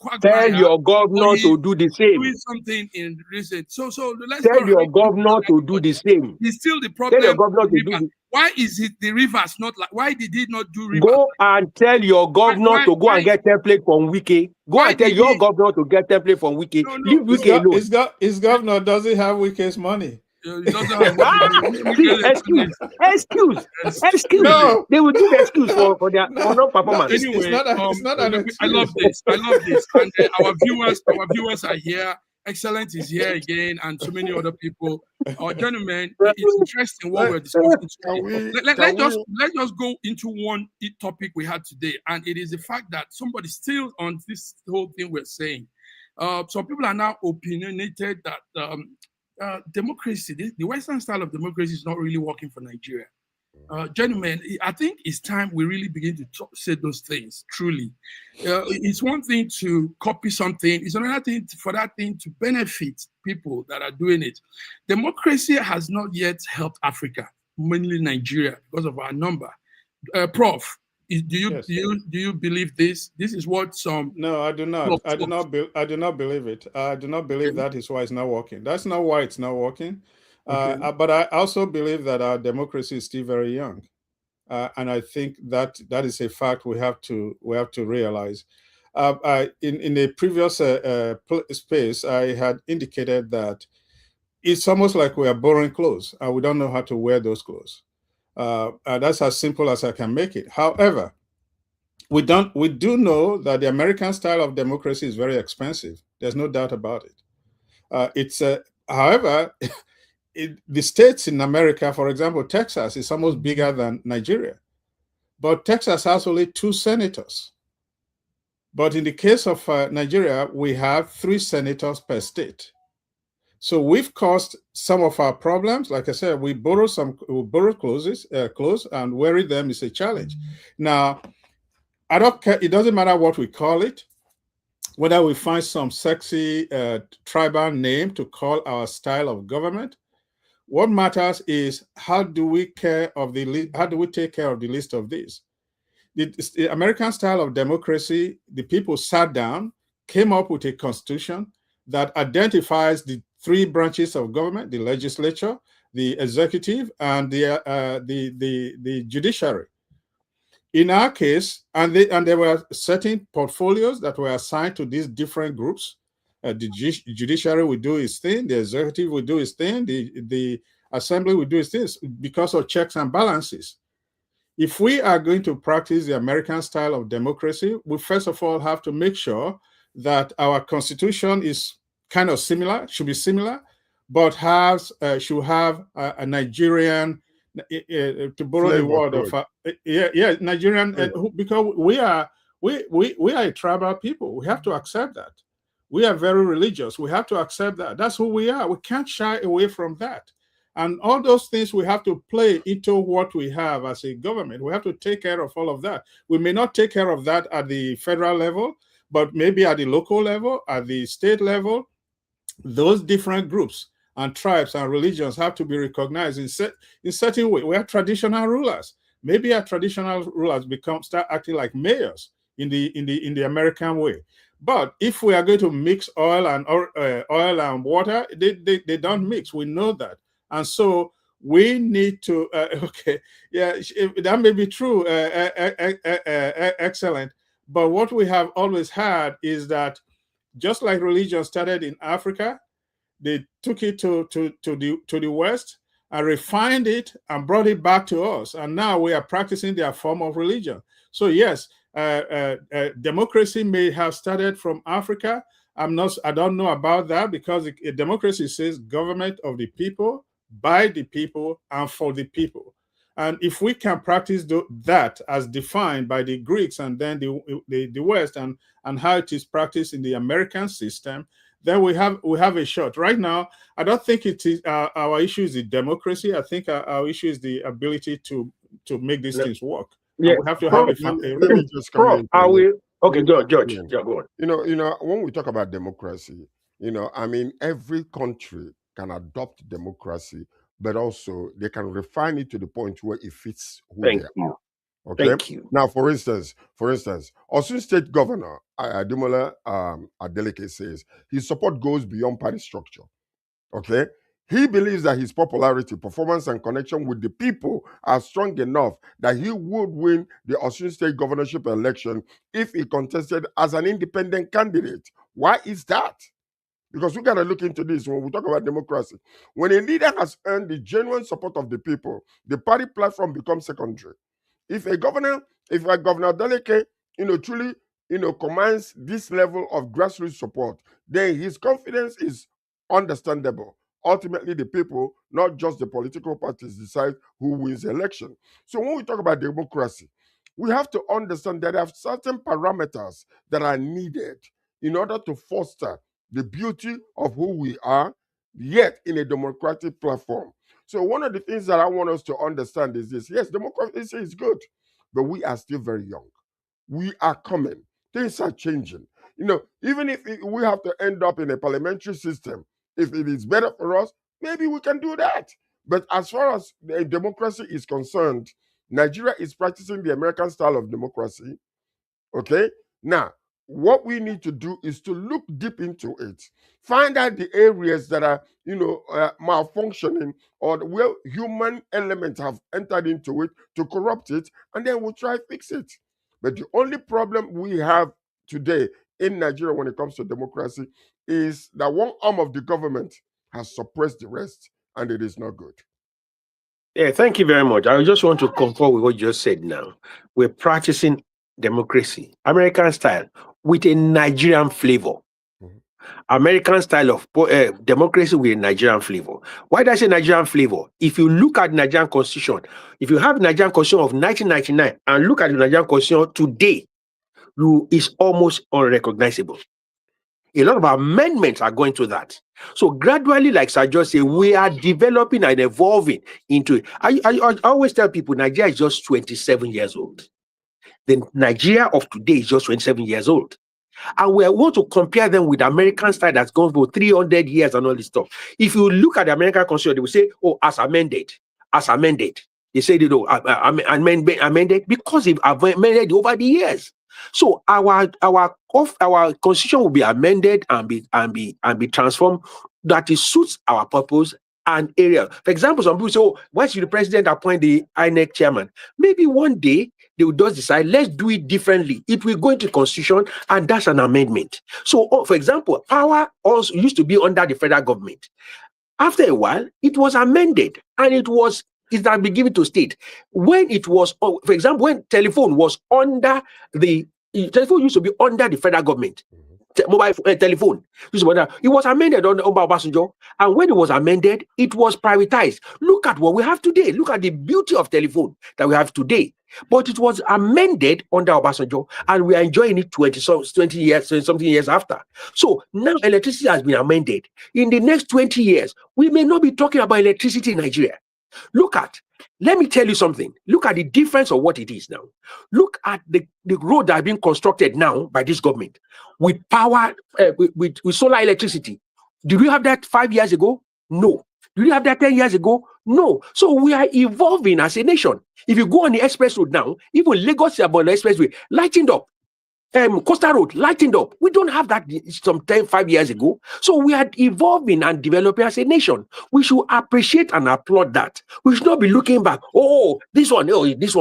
Quagmire. Tell your governor to do the same. Doing something in recent. So let's tell your governor to do the same. He's still the problem. Tell your governor to do the Why is it the Rivers not like? Why did he not do Rivers? Go and tell your governor to go and get template from Wiki. Go and tell your governor to get template from Wiki. Leave Wiki alone. His governor doesn't have Wiki's money. He doesn't have excuse. No. They will give excuse for their non-performance. Anyway, I love this. And our viewers are here. Excellent is here again, and so many other people. Gentlemen, it's interesting what we're discussing today. Let's just go into one topic we had today, and it is the fact that somebody still on this whole thing we're saying. Some people are now opinionated that democracy, the Western style of democracy, is not really working for Nigeria. Gentlemen, I think it's time we really begin to say those things, truly. It's one thing to copy something. It's another thing for that thing to benefit people that are doing it. Democracy has not yet helped Africa, mainly Nigeria, because of our number. Prof, do you believe this? This is what some... No, I do not. I do not believe it. I do not believe that is why it's not working. That's not why it's not working. But I also believe that our democracy is still very young, and I think that is a fact we have to realize. In a previous space, I had indicated that it's almost like we are borrowing clothes, and we don't know how to wear those clothes. That's as simple as I can make it. However, we do know that the American style of democracy is very expensive. There's no doubt about it. However. The states in America, for example, Texas is almost bigger than Nigeria, but Texas has only 2 senators. But in the case of Nigeria, we have 3 senators per state. So we've caused some of our problems. Like I said, we borrow clothes, and wearing them is a challenge. Now, I don't care. It doesn't matter what we call it, whether we find some sexy tribal name to call our style of government. What matters is how do we take care of the list of these? The American style of democracy, the people sat down, came up with a constitution that identifies the 3 branches of government: the legislature, the executive, and the judiciary. In our case, and there were certain portfolios that were assigned to these different groups. The judiciary will do its thing, the executive will do its thing, the assembly will do its thing because of checks and balances. If we are going to practice the American style of democracy, we first of all have to make sure that our constitution is kind of similar, should be similar, but should have a Nigerian, to borrow the word of Nigerian, because we are a tribal people. We have to accept that. We are very religious. We have to accept that. That's who we are. We can't shy away from that. And all those things we have to play into what we have as a government. We have to take care of all of that. We may not take care of that at the federal level, but maybe at the local level, at the state level, those different groups and tribes and religions have to be recognized in certain way. We have traditional rulers. Maybe our traditional rulers start acting like mayors in the American way. But if we are going to mix oil and water, they don't mix. We know that. And so we need to, that may be true, excellent. But what we have always had is that just like religion started in Africa, they took it to the West and refined it and brought it back to us. And now we are practicing their form of religion. So yes, democracy may have started from Africa. I don't know about that, because a democracy says government of the people, by the people, and for the people. And if we can practice that as defined by the Greeks and then the West, and how it is practiced in the American system, then we have a shot. Right now, I don't think it is our issue is the democracy. I think our issue is the ability to make these things work. Yeah, we have to have let me just come in. Are we okay? George, yeah, go on. You know, when we talk about democracy, I mean, every country can adopt democracy, but also they can refine it to the point where it fits who Thank they you. are. Okay. Thank you. Now, for instance, Osun State Governor Ademola Adeleke says his support goes beyond party structure. Okay. He believes that his popularity, performance, and connection with the people are strong enough that he would win the Osun State governorship election if he contested as an independent candidate. Why is that? Because we got to look into this when we talk about democracy. When a leader has earned the genuine support of the people, the party platform becomes secondary. If a governor Adeleke, truly, commands this level of grassroots support, then his confidence is understandable. Ultimately, the people, not just the political parties, decide who wins the election. So when we talk about democracy, we have to understand that there are certain parameters that are needed in order to foster the beauty of who we are, yet in a democratic platform. So one of the things that I want us to understand is this. Yes, democracy is good, but we are still very young. We are coming. Things are changing. Even if we have to end up in a parliamentary system, if it is better for us, maybe we can do that. But as far as the democracy is concerned, Nigeria is practicing the American style of democracy. Okay? Now, what we need to do is to look deep into it, find out the areas that are, malfunctioning, or where human elements have entered into it to corrupt it, and then we'll try to fix it. But the only problem we have today in Nigeria when it comes to democracy is that one arm of the government has suppressed the rest, and it is not good. Yeah, thank you very much. I just want to concur with what you just said now. We're practicing democracy, American style, with a Nigerian flavor. Mhm. American style of democracy with a Nigerian flavor. Why do I say Nigerian flavor? If you look at the Nigerian Constitution, if you have the Nigerian Constitution of 1999 and look at the Nigerian Constitution today, it's almost unrecognizable. A lot of amendments are going to that. So gradually, like Sir George said, we are developing and evolving into it. I always tell people Nigeria is just 27 years old. The Nigeria of today is just 27 years old. And we want to compare them with the American style that's gone for 300 years and all this stuff. If you look at the American Constitution, they will say, oh, as amended. They say, amended because they've amended over the years. So our constitution will be amended and be transformed that it suits our purpose and area. For example, some people say, oh, why should the president appoint the INEC chairman? Maybe one day they will just decide, let's do it differently. It will go into constitution, and that's an amendment. So, for example, power also used to be under the federal government. After a while, it was amended, and it's that be given to state. When it was, for example, when telephone was under telephone used to be under the federal government. Mobile telephone. It was amended on Obasanjo, and when it was amended, it was privatized. Look at what we have today. Look at the beauty of telephone that we have today. But it was amended under Obasanjo, and we are enjoying it 20 years, something years after. So now electricity has been amended. In the next 20 years, we may not be talking about electricity in Nigeria. Let me tell you something. Look at the difference of what it is now. Look at the road that are being constructed now by this government with power, with solar electricity. Did we have that 5 years ago? No. Did we have that 10 years ago? No. So we are evolving as a nation. If you go on the express road now, even Lagos about the expressway lightened up. Coastal Road lightened up. We don't have that some 5 years ago. So we are evolving and developing as a nation. We should appreciate and applaud that. We should not be looking back. Oh, this one wrong. This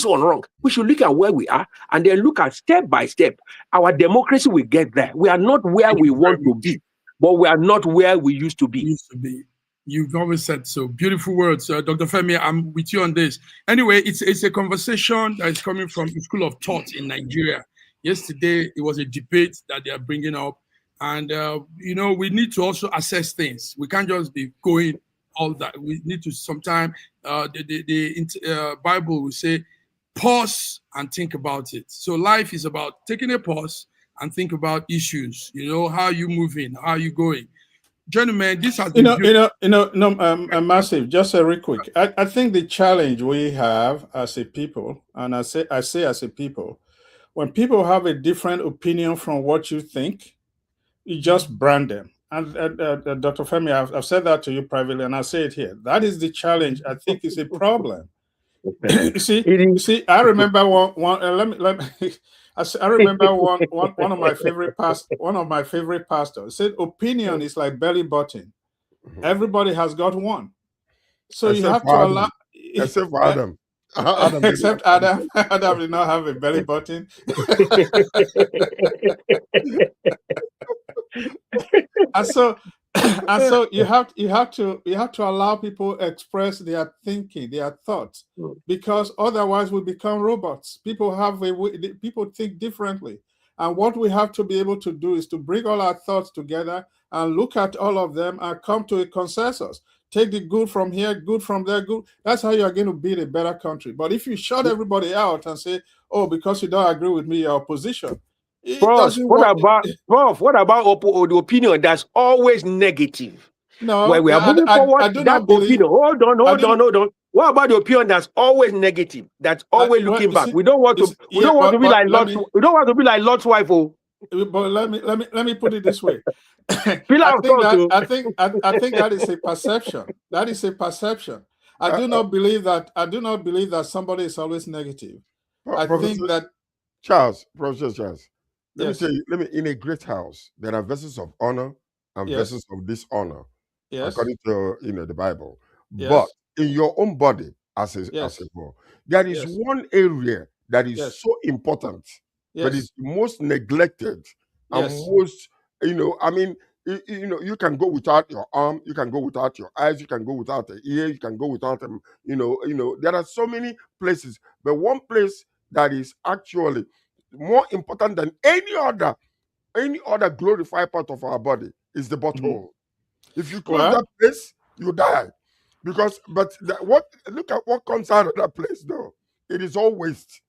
one wrong. We should look at where we are and then look at step by step. Our democracy will get there. We are not where we want to be. but we are not where we used to be. Used to be. You've always said so. Beautiful words, Dr. Femi. I'm with you on this. Anyway, it's a conversation that is coming from the school of thought in Nigeria. Yesterday, it was a debate that they are bringing up. And, we need to also assess things. We can't just be going all that. We need to sometimes, the Bible will say, pause and think about it. So life is about taking a pause and think about issues. How you moving, how you going. Gentlemen, this has been Massive. Just real quick. I think the challenge we have as a people, and I say as a people, when people have a different opinion from what you think, you just brand them. And Dr. Femi, I've said that to you privately, and I say it here. That is the challenge. I think is a problem. You see. I remember I remember one of my favorite pastors said, "Opinion is like belly button. Everybody has got one, so you have to allow." Except for Adam. Except Adam. Adam did not have a belly button. and so you have to allow people express their thinking, their thoughts, because otherwise we become robots. People think differently, and what we have to be able to do is to bring all our thoughts together and look at all of them and come to a consensus. Take the good from here, good from there, good. That's how you are going to build a better country. But if you shut everybody out and say, "Oh, because you don't agree with me, your opposition," Prof, what about the opinion that's always negative? No, when we are moving forward, that opinion. Hold on. What about the opinion that's always negative? That's always looking back. We don't want to be like Lot's. We don't want to be like Lot's wife. Oh. But let me put it this way. I think that is a perception. That is a perception. I do not believe that somebody is always negative. Professor Charles. Let me, in a great house, there are vessels of honor and vessels of dishonor, according to the Bible. But in your own body, as a whole, there is one area that is so important, but it's most neglected and most, you can go without your arm, you can go without your eyes, you can go without an ear, you can go without there are so many places, but one place that is actually more important than any other glorified part of our body is the butthole. If you close that place, you die. Look at what comes out of that place though. It is all waste.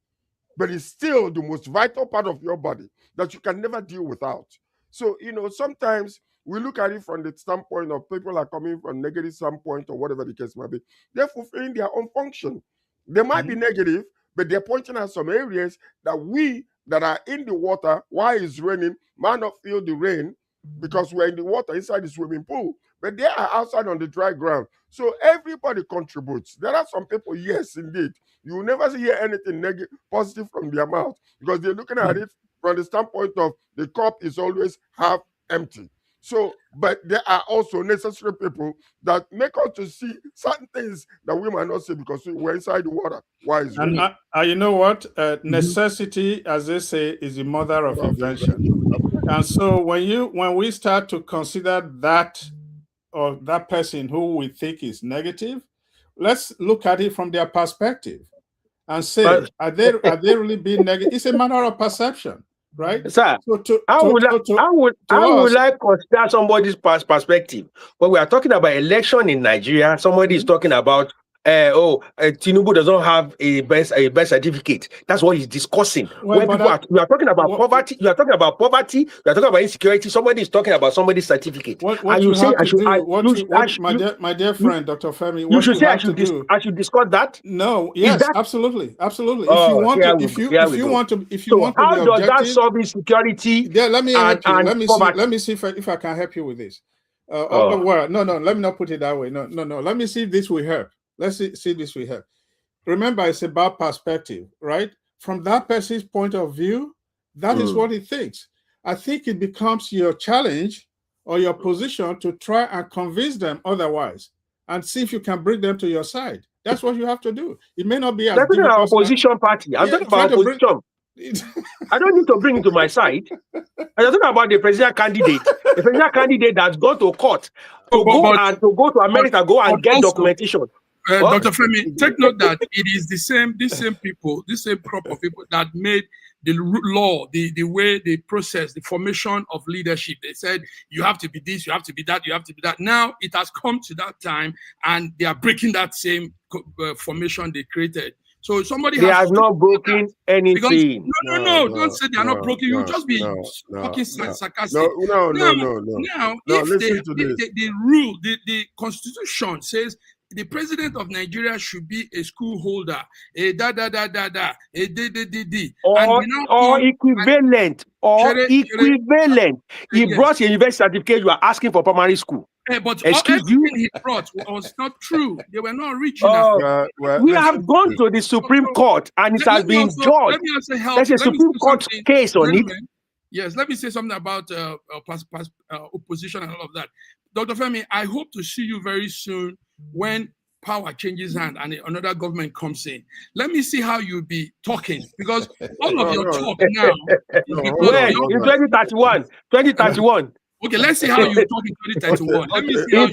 But it's still the most vital part of your body that you can never deal without. So, sometimes we look at it from the standpoint of people are coming from negative standpoint or whatever the case might be. They're fulfilling their own function. They might be negative, but they're pointing at some areas that we that are in the water while it's raining might not feel the rain because we're in the water inside the swimming pool, but they are outside on the dry ground. So everybody contributes. There are some people, yes, indeed, you will never hear anything positive from their mouth because they're looking at it from the standpoint of the cup is always half empty. So, but there are also necessary people that make us to see certain things that we might not see because we're inside the water. Why is it? You know what? Necessity, as they say, is the mother of invention. And so when we start to consider that or that person who we think is negative, let's look at it from their perspective and say, are they really being negative? It's a matter of perception. Right, sir. I would like consider somebody's perspective. When we are talking about election in Nigeria, somebody is talking about Tinubu doesn't have a birth certificate. That's what he's discussing. We are talking about poverty. You are talking about poverty. You are talking about insecurity. Somebody is talking about somebody's certificate. My dear friend, Dr. Femi, you should say I should discuss that. No, yes, absolutely. If you want to be objective, how does that solve insecurity? Yeah, let me help you. Let me see if I can help you with this. No, let me not put it that way. No. Let me see if this will help. Let's see this we have. Remember, it's about perspective, right? From that person's point of view, that is what he thinks. I think it becomes your challenge or your position to try and convince them otherwise and see if you can bring them to your side. That's what you have to do. It may not be as difficult. Opposition party. I'm talking about opposition. I don't need to bring it to my side. I'm talking about the presidential candidate. The presidential candidate that's gone to court to go to America, go and get also, documentation. Dr. Femi, take note that it is the same people, this same crop of people that made the law, the way they process the formation of leadership. They said you have to be this, you have to be that, you have to be that. Now it has come to that time, and they are breaking that same formation they created. So somebody has not broken anything. Because, no, don't say they are not broken. You'll just be talking sarcastic. No. Now, if the rule, the constitution says the president of Nigeria should be a school holder, a or equivalent. He brought a university certificate. You are asking for primary school. But everything he brought was not true. They were not original. We have gone to the Supreme Court, and it has been judged. There's a Supreme Court case on it. Yes, let me say something about opposition and all of that. Dr. Femi, I hope to see you very soon when power changes hand and another government comes in. Let me see how you'll be talking, because all of your talk now. In 2031. Okay, let's see how you talk in 2031. Let me see how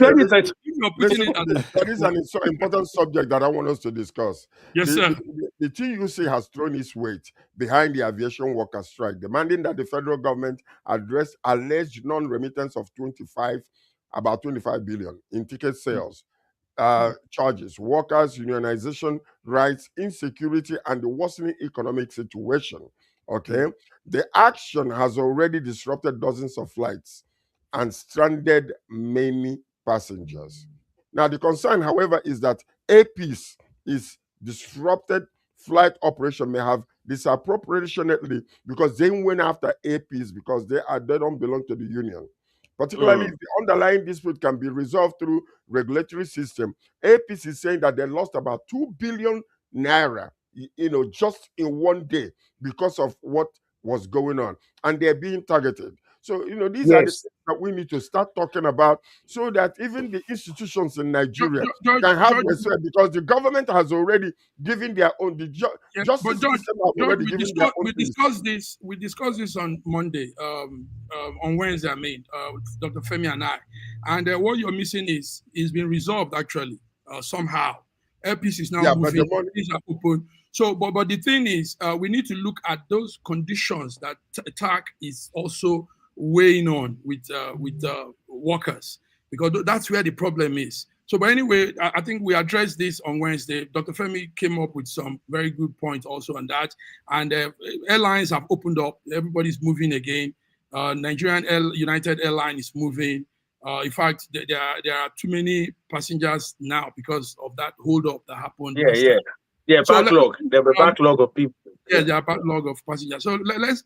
That is an important subject that I want us to discuss. Yes, sir. The TUC has thrown its weight behind the aviation workers' strike, demanding that the federal government address alleged non-remittance of about 25 billion in ticket sales, charges, workers' unionization rights, insecurity, and the worsening economic situation. Okay, the action has already disrupted dozens of flights and stranded many passengers. Now, the concern, however, is that APs is disrupted flight operation may have disproportionately, because they went after APs because they don't belong to the union. Particularly if the underlying dispute can be resolved through regulatory system. APs is saying that they lost about 2 billion naira, just in one day because of what was going on, and they're being targeted. So, these are the things that we need to start talking about, so that even the institutions in Nigeria can have respect, because the government has already given their own, justice system have already given their own. We discussed this on Monday, on Wednesday, with Dr. Femi and I. And what you're missing is being resolved, actually, somehow. LPC is now moving, things are open. So, but the thing is, we need to look at those conditions that TAC is also weighing on with workers, because that's where the problem is. So, but anyway, I think we addressed this on Wednesday. Dr. Femi came up with some very good points also on that. And airlines have opened up. Everybody's moving again. Nigerian United Airline is moving. In fact, there are too many passengers now because of that hold up that happened. Yeah, backlog. There were backlog of people. Yeah, there are backlog of passengers. So let's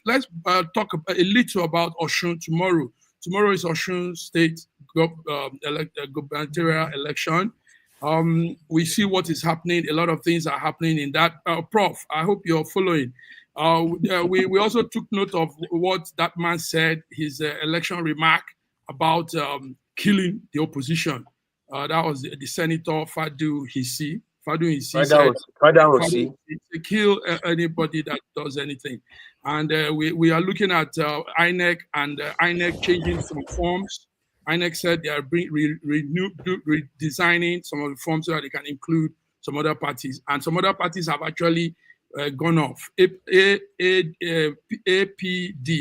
talk a little about Osun tomorrow. Tomorrow is Osun State gubernatorial election. We see what is happening. A lot of things are happening in that. Prof, I hope you're following. We also took note of what that man said, his election remark about killing the opposition. That was the Senator Fadu Hissi. To kill anybody that does anything. And we are looking at INEC and INEC changing some forms. INEC said they are redesigning some of the forms so that they can include some other parties. And some other parties have actually gone off. APD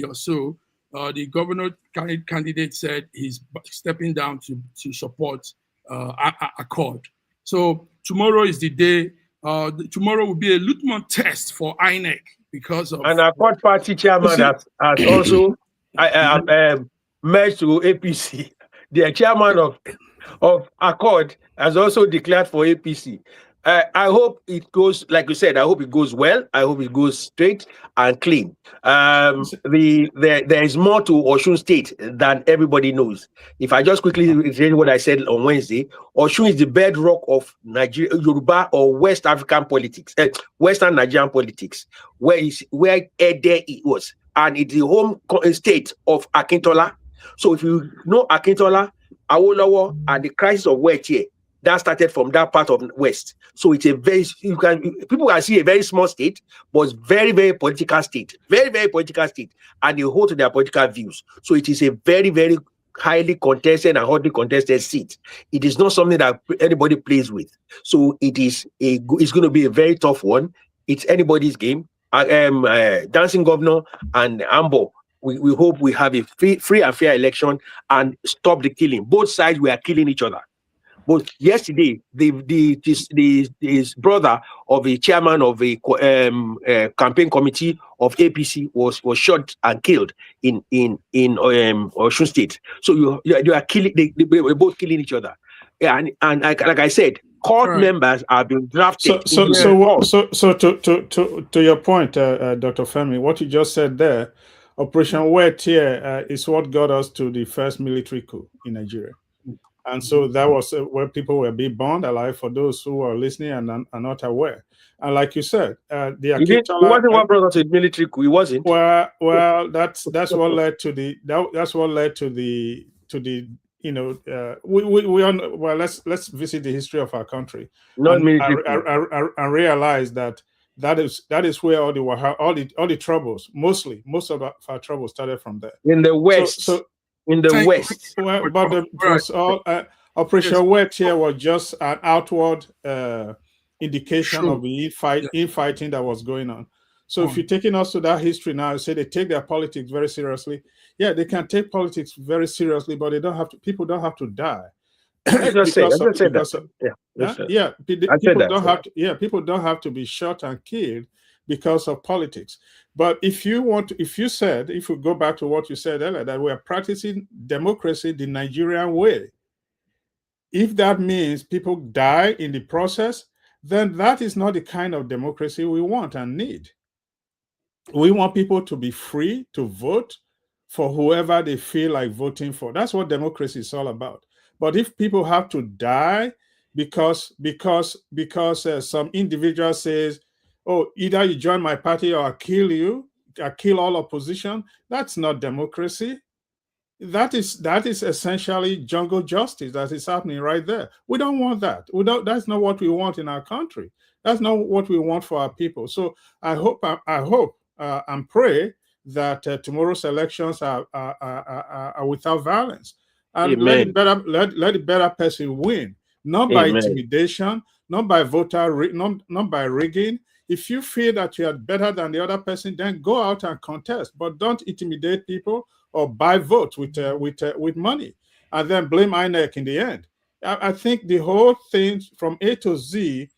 or so, the governor candidate said he's stepping down to support Accord. So tomorrow is the day. Tomorrow will be a litmus test for INEC because of. And Accord Party chairman has also merged to APC. The chairman of Accord has also declared for APC. I hope it goes, like you said, I hope it goes well. I hope it goes straight and clean. There is more to Osun State than everybody knows. If I just quickly read what I said on Wednesday, Osun is the bedrock of Nigeria, Yoruba or West African politics, Western Nigerian politics, where Ede was. And it's the home state of Akintola. So if you know Akintola, Awolowo, and the crisis of Wete, that started from that part of West. So it's a very, people can see a very small state, but very, very political state, very, very political state, and they hold to their political views. So it is a very, very highly contested and hotly contested seat. It is not something that anybody plays with. So it's going to be a very tough one. It's anybody's game. Dancing Governor and Ambo, we hope we have a free and fair election and stop the killing. Both sides were killing each other. But yesterday, his brother of a chairman of a campaign committee of APC was shot and killed in Osun State. So they are killing. They were both killing each other. Yeah, and like I said, court members have been drafted. So to your point, Dr. Femi, what you just said there, Operation Wet here is what got us to the first military coup in Nigeria. And so that was where people were being burned alive, for those who are listening and are not aware. And like you said, it wasn't what brought us to the military coup. It wasn't. Well, that's what led to the let's visit the history of our country and realize that is where all the troubles, most of our troubles started from there. In the West. In the West. Well, but Operation Wet here was just an outward indication of the infighting that was going on. So if you're taking us to that history now, you say they take their politics very seriously. Yeah, they can take politics very seriously, but they don't have to. People don't have to die. People don't have to be shot and killed because of politics. But if we go back to what you said earlier, that we are practicing democracy the Nigerian way, if that means people die in the process, then that is not the kind of democracy we want and need. We want people to be free to vote for whoever they feel like voting for. That's what democracy is all about. But if people have to die because some individual says, oh, either you join my party or I kill you, I kill all opposition, that's not democracy. That is essentially jungle justice that is happening right there. We don't want that. That's not what we want in our country. That's not what we want for our people. So I hope and pray that tomorrow's elections are without violence, and let the better person win, not by intimidation, not by not by rigging. If you feel that you are better than the other person, then go out and contest, but don't intimidate people or buy votes with money and then blame INEC in the end. I think the whole thing from A to Z,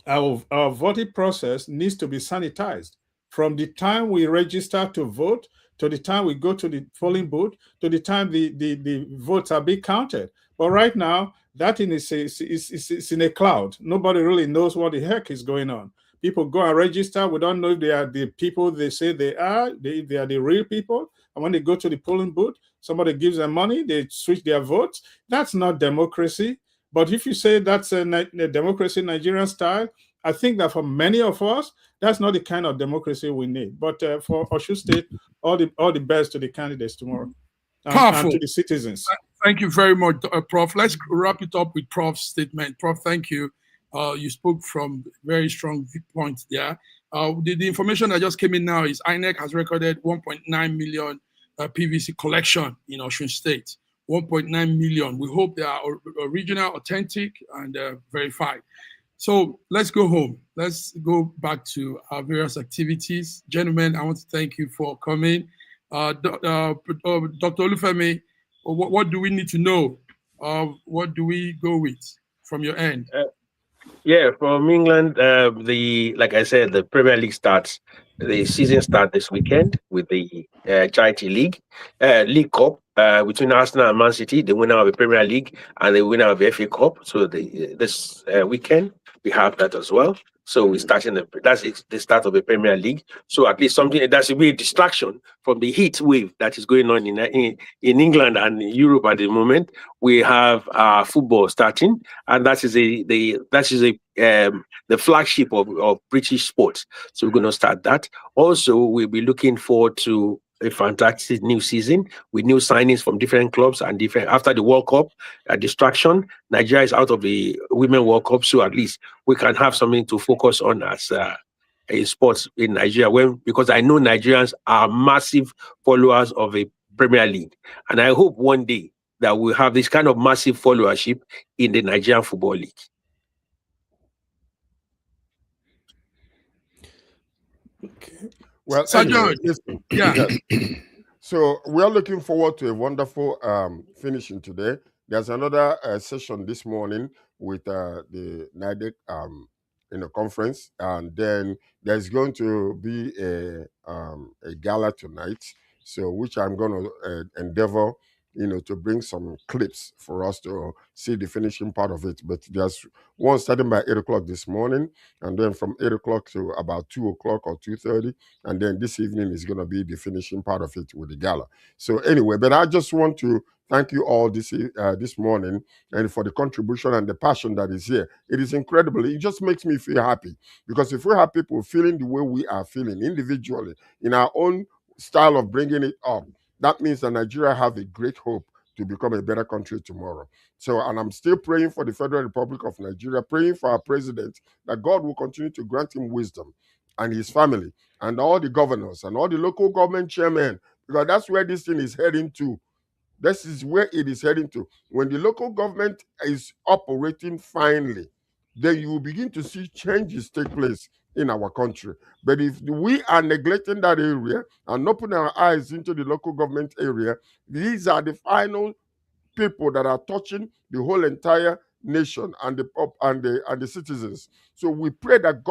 our voting process needs to be sanitized. From the time we register to vote, to the time we go to the polling booth, to the time the votes are being counted. But right now, that is in a cloud. Nobody really knows what the heck is going on. People go and register. We don't know if they are the people they say they are. They are the real people. And when they go to the polling booth, somebody gives them money, they switch their votes. That's not democracy. But if you say that's a democracy Nigerian style, I think that for many of us, that's not the kind of democracy we need. But for Osun State, all the best to the candidates tomorrow. And to the citizens. Thank you very much, Prof. Let's wrap it up with Prof's statement. Prof, thank you. You spoke from very strong points there. The information that just came in now is INEC has recorded 1.9 million PVC collection in Osun State. 1.9 million. We hope they are original, authentic, and verified. So let's go home. Let's go back to our various activities. Gentlemen, I want to thank you for coming. Dr. Olufemi, what do we need to know? What do we go with from your end? Yeah, from England, like I said, the Premier League starts. The season starts this weekend with the Charity League Cup between Arsenal and Man City, the winner of the Premier League and the winner of the FA Cup. So this weekend we have that as well. So we're starting that's the start of the Premier League. So at least something that should be a distraction from the heat wave that is going on in England and Europe at the moment. We have football starting, and that is the flagship of British sports. So we're going to start that. Also, we'll be looking forward to a fantastic new season with new signings from different clubs and different. After the World Cup distraction, Nigeria is out of the Women World Cup, so at least we can have something to focus on as in sports in Nigeria. Because I know Nigerians are massive followers of a Premier League, and I hope one day that we'll have this kind of massive followership in the Nigerian Football League. Okay. Well, Sir anyway, George, listen, yeah. yes. So we are looking forward to a wonderful finishing today. There's another session this morning with the NIDEC conference, and then there's going to be a gala tonight. So which I'm going to endeavor, to bring some clips for us to see the finishing part of it. But there's one starting by 8 o'clock this morning, and then from 8 o'clock to about 2 o'clock or 2:30. And then this evening is going to be the finishing part of it with the gala. So anyway, but I just want to thank you all this morning and for the contribution and the passion that is here. It is incredible. It just makes me feel happy, because if we have people feeling the way we are feeling individually in our own style of bringing it up, that means that Nigeria have a great hope to become a better country tomorrow. So, and I'm still praying for the Federal Republic of Nigeria, praying for our president, that God will continue to grant him wisdom, and his family, and all the governors, and all the local government chairmen, because that's where this thing is heading to. This is where it is heading to. When the local government is operating finely, then you will begin to see changes take place in our country. But if we are neglecting that area and not putting our eyes into the local government area, these are the final people that are touching the whole entire nation and the citizens. So we pray that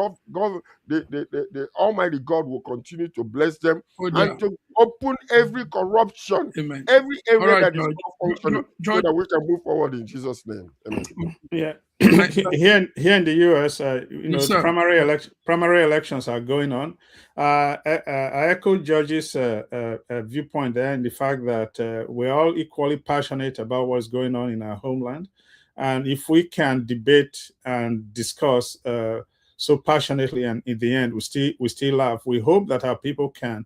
the Almighty God will continue to bless them and to open every corruption, Amen. every area that George, is not functioning, so that we can move forward in Jesus' name. Amen. Yeah. Here in the US, Yes, primary elections are going on. I echo George's viewpoint there, and the fact that we're all equally passionate about what's going on in our homeland. And if we can debate and discuss so passionately, and in the end we still laugh, we hope that our people can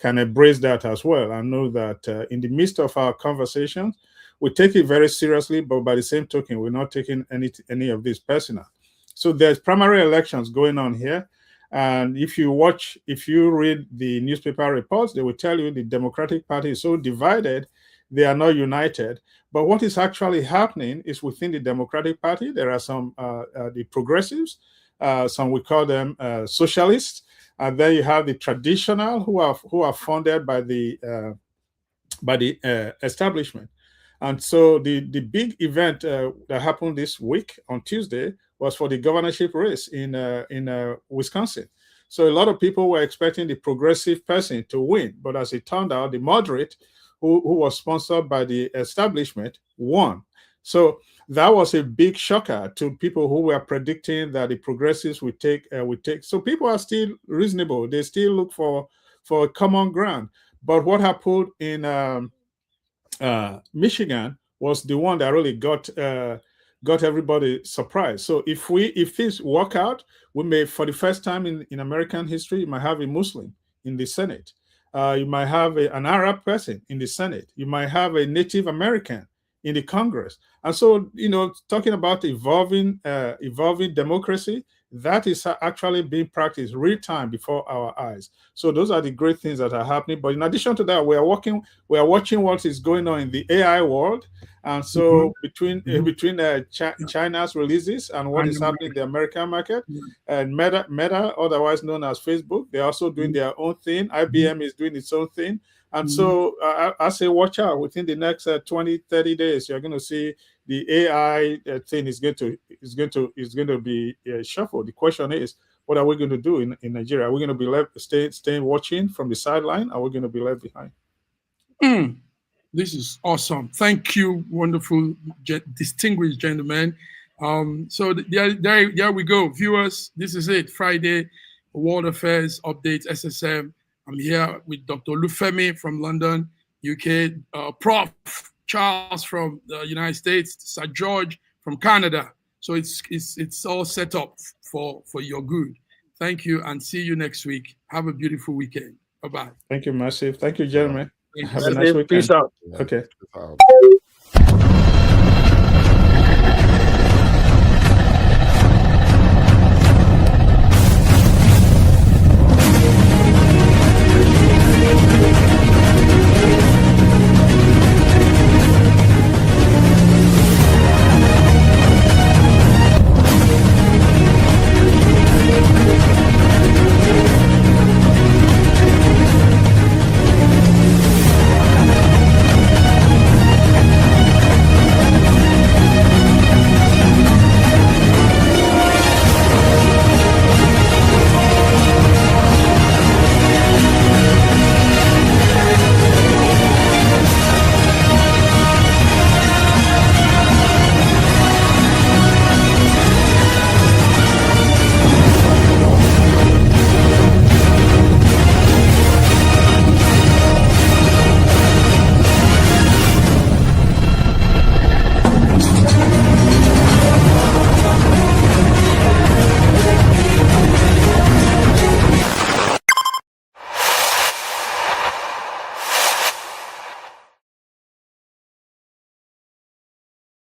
embrace that as well, and know that in the midst of our conversations, we take it very seriously, but by the same token, we're not taking any of this personal. So there's primary elections going on here. And if you read the newspaper reports, they will tell you the Democratic Party is so divided, they are not united. But what is actually happening is within the Democratic Party, there are some, the progressives, some we call them socialists, and then you have the traditional who are funded by the establishment. And so the big event that happened this week on Tuesday was for the governorship race in Wisconsin. So a lot of people were expecting the progressive person to win, but as it turned out, the moderate, who was sponsored by the establishment, won. So that was a big shocker to people who were predicting that the progressives would take. So people are still reasonable; they still look for a common ground. But what happened in Michigan was the one that really got everybody surprised. So if things work out, we may, for the first time in American history, you might have a Muslim in the Senate. You might have an Arab person in the Senate. You might have a Native American in the Congress. And so, talking about evolving democracy, that is actually being practiced real time before our eyes. So those are the great things that are happening. But in addition to that, we are watching what is going on in the AI world. And so between China's releases and what is happening in the American market, and Meta, otherwise known as Facebook, they're also doing their own thing. IBM is doing its own thing. And so I say, watch out. Within the next 20, 30 days, you're going to see the AI thing is going to be shuffled. The question is, what are we going to do in Nigeria? Are we going to be left staying watching from the sideline? Are we going to be left behind? This is awesome. Thank you, wonderful, distinguished gentlemen. So there we go, viewers. This is it. Friday, World Affairs Update, SSM. I'm here with Dr. Lufemi from London, UK, Prof. Charles from the United States, Sir George from Canada. So it's all set up for your good. Thank you, and see you next week. Have a beautiful weekend. Bye-bye. Thank you, Massive. Thank you, gentlemen. Thank you. Have a nice weekend. Peace out. Okay. Peace out.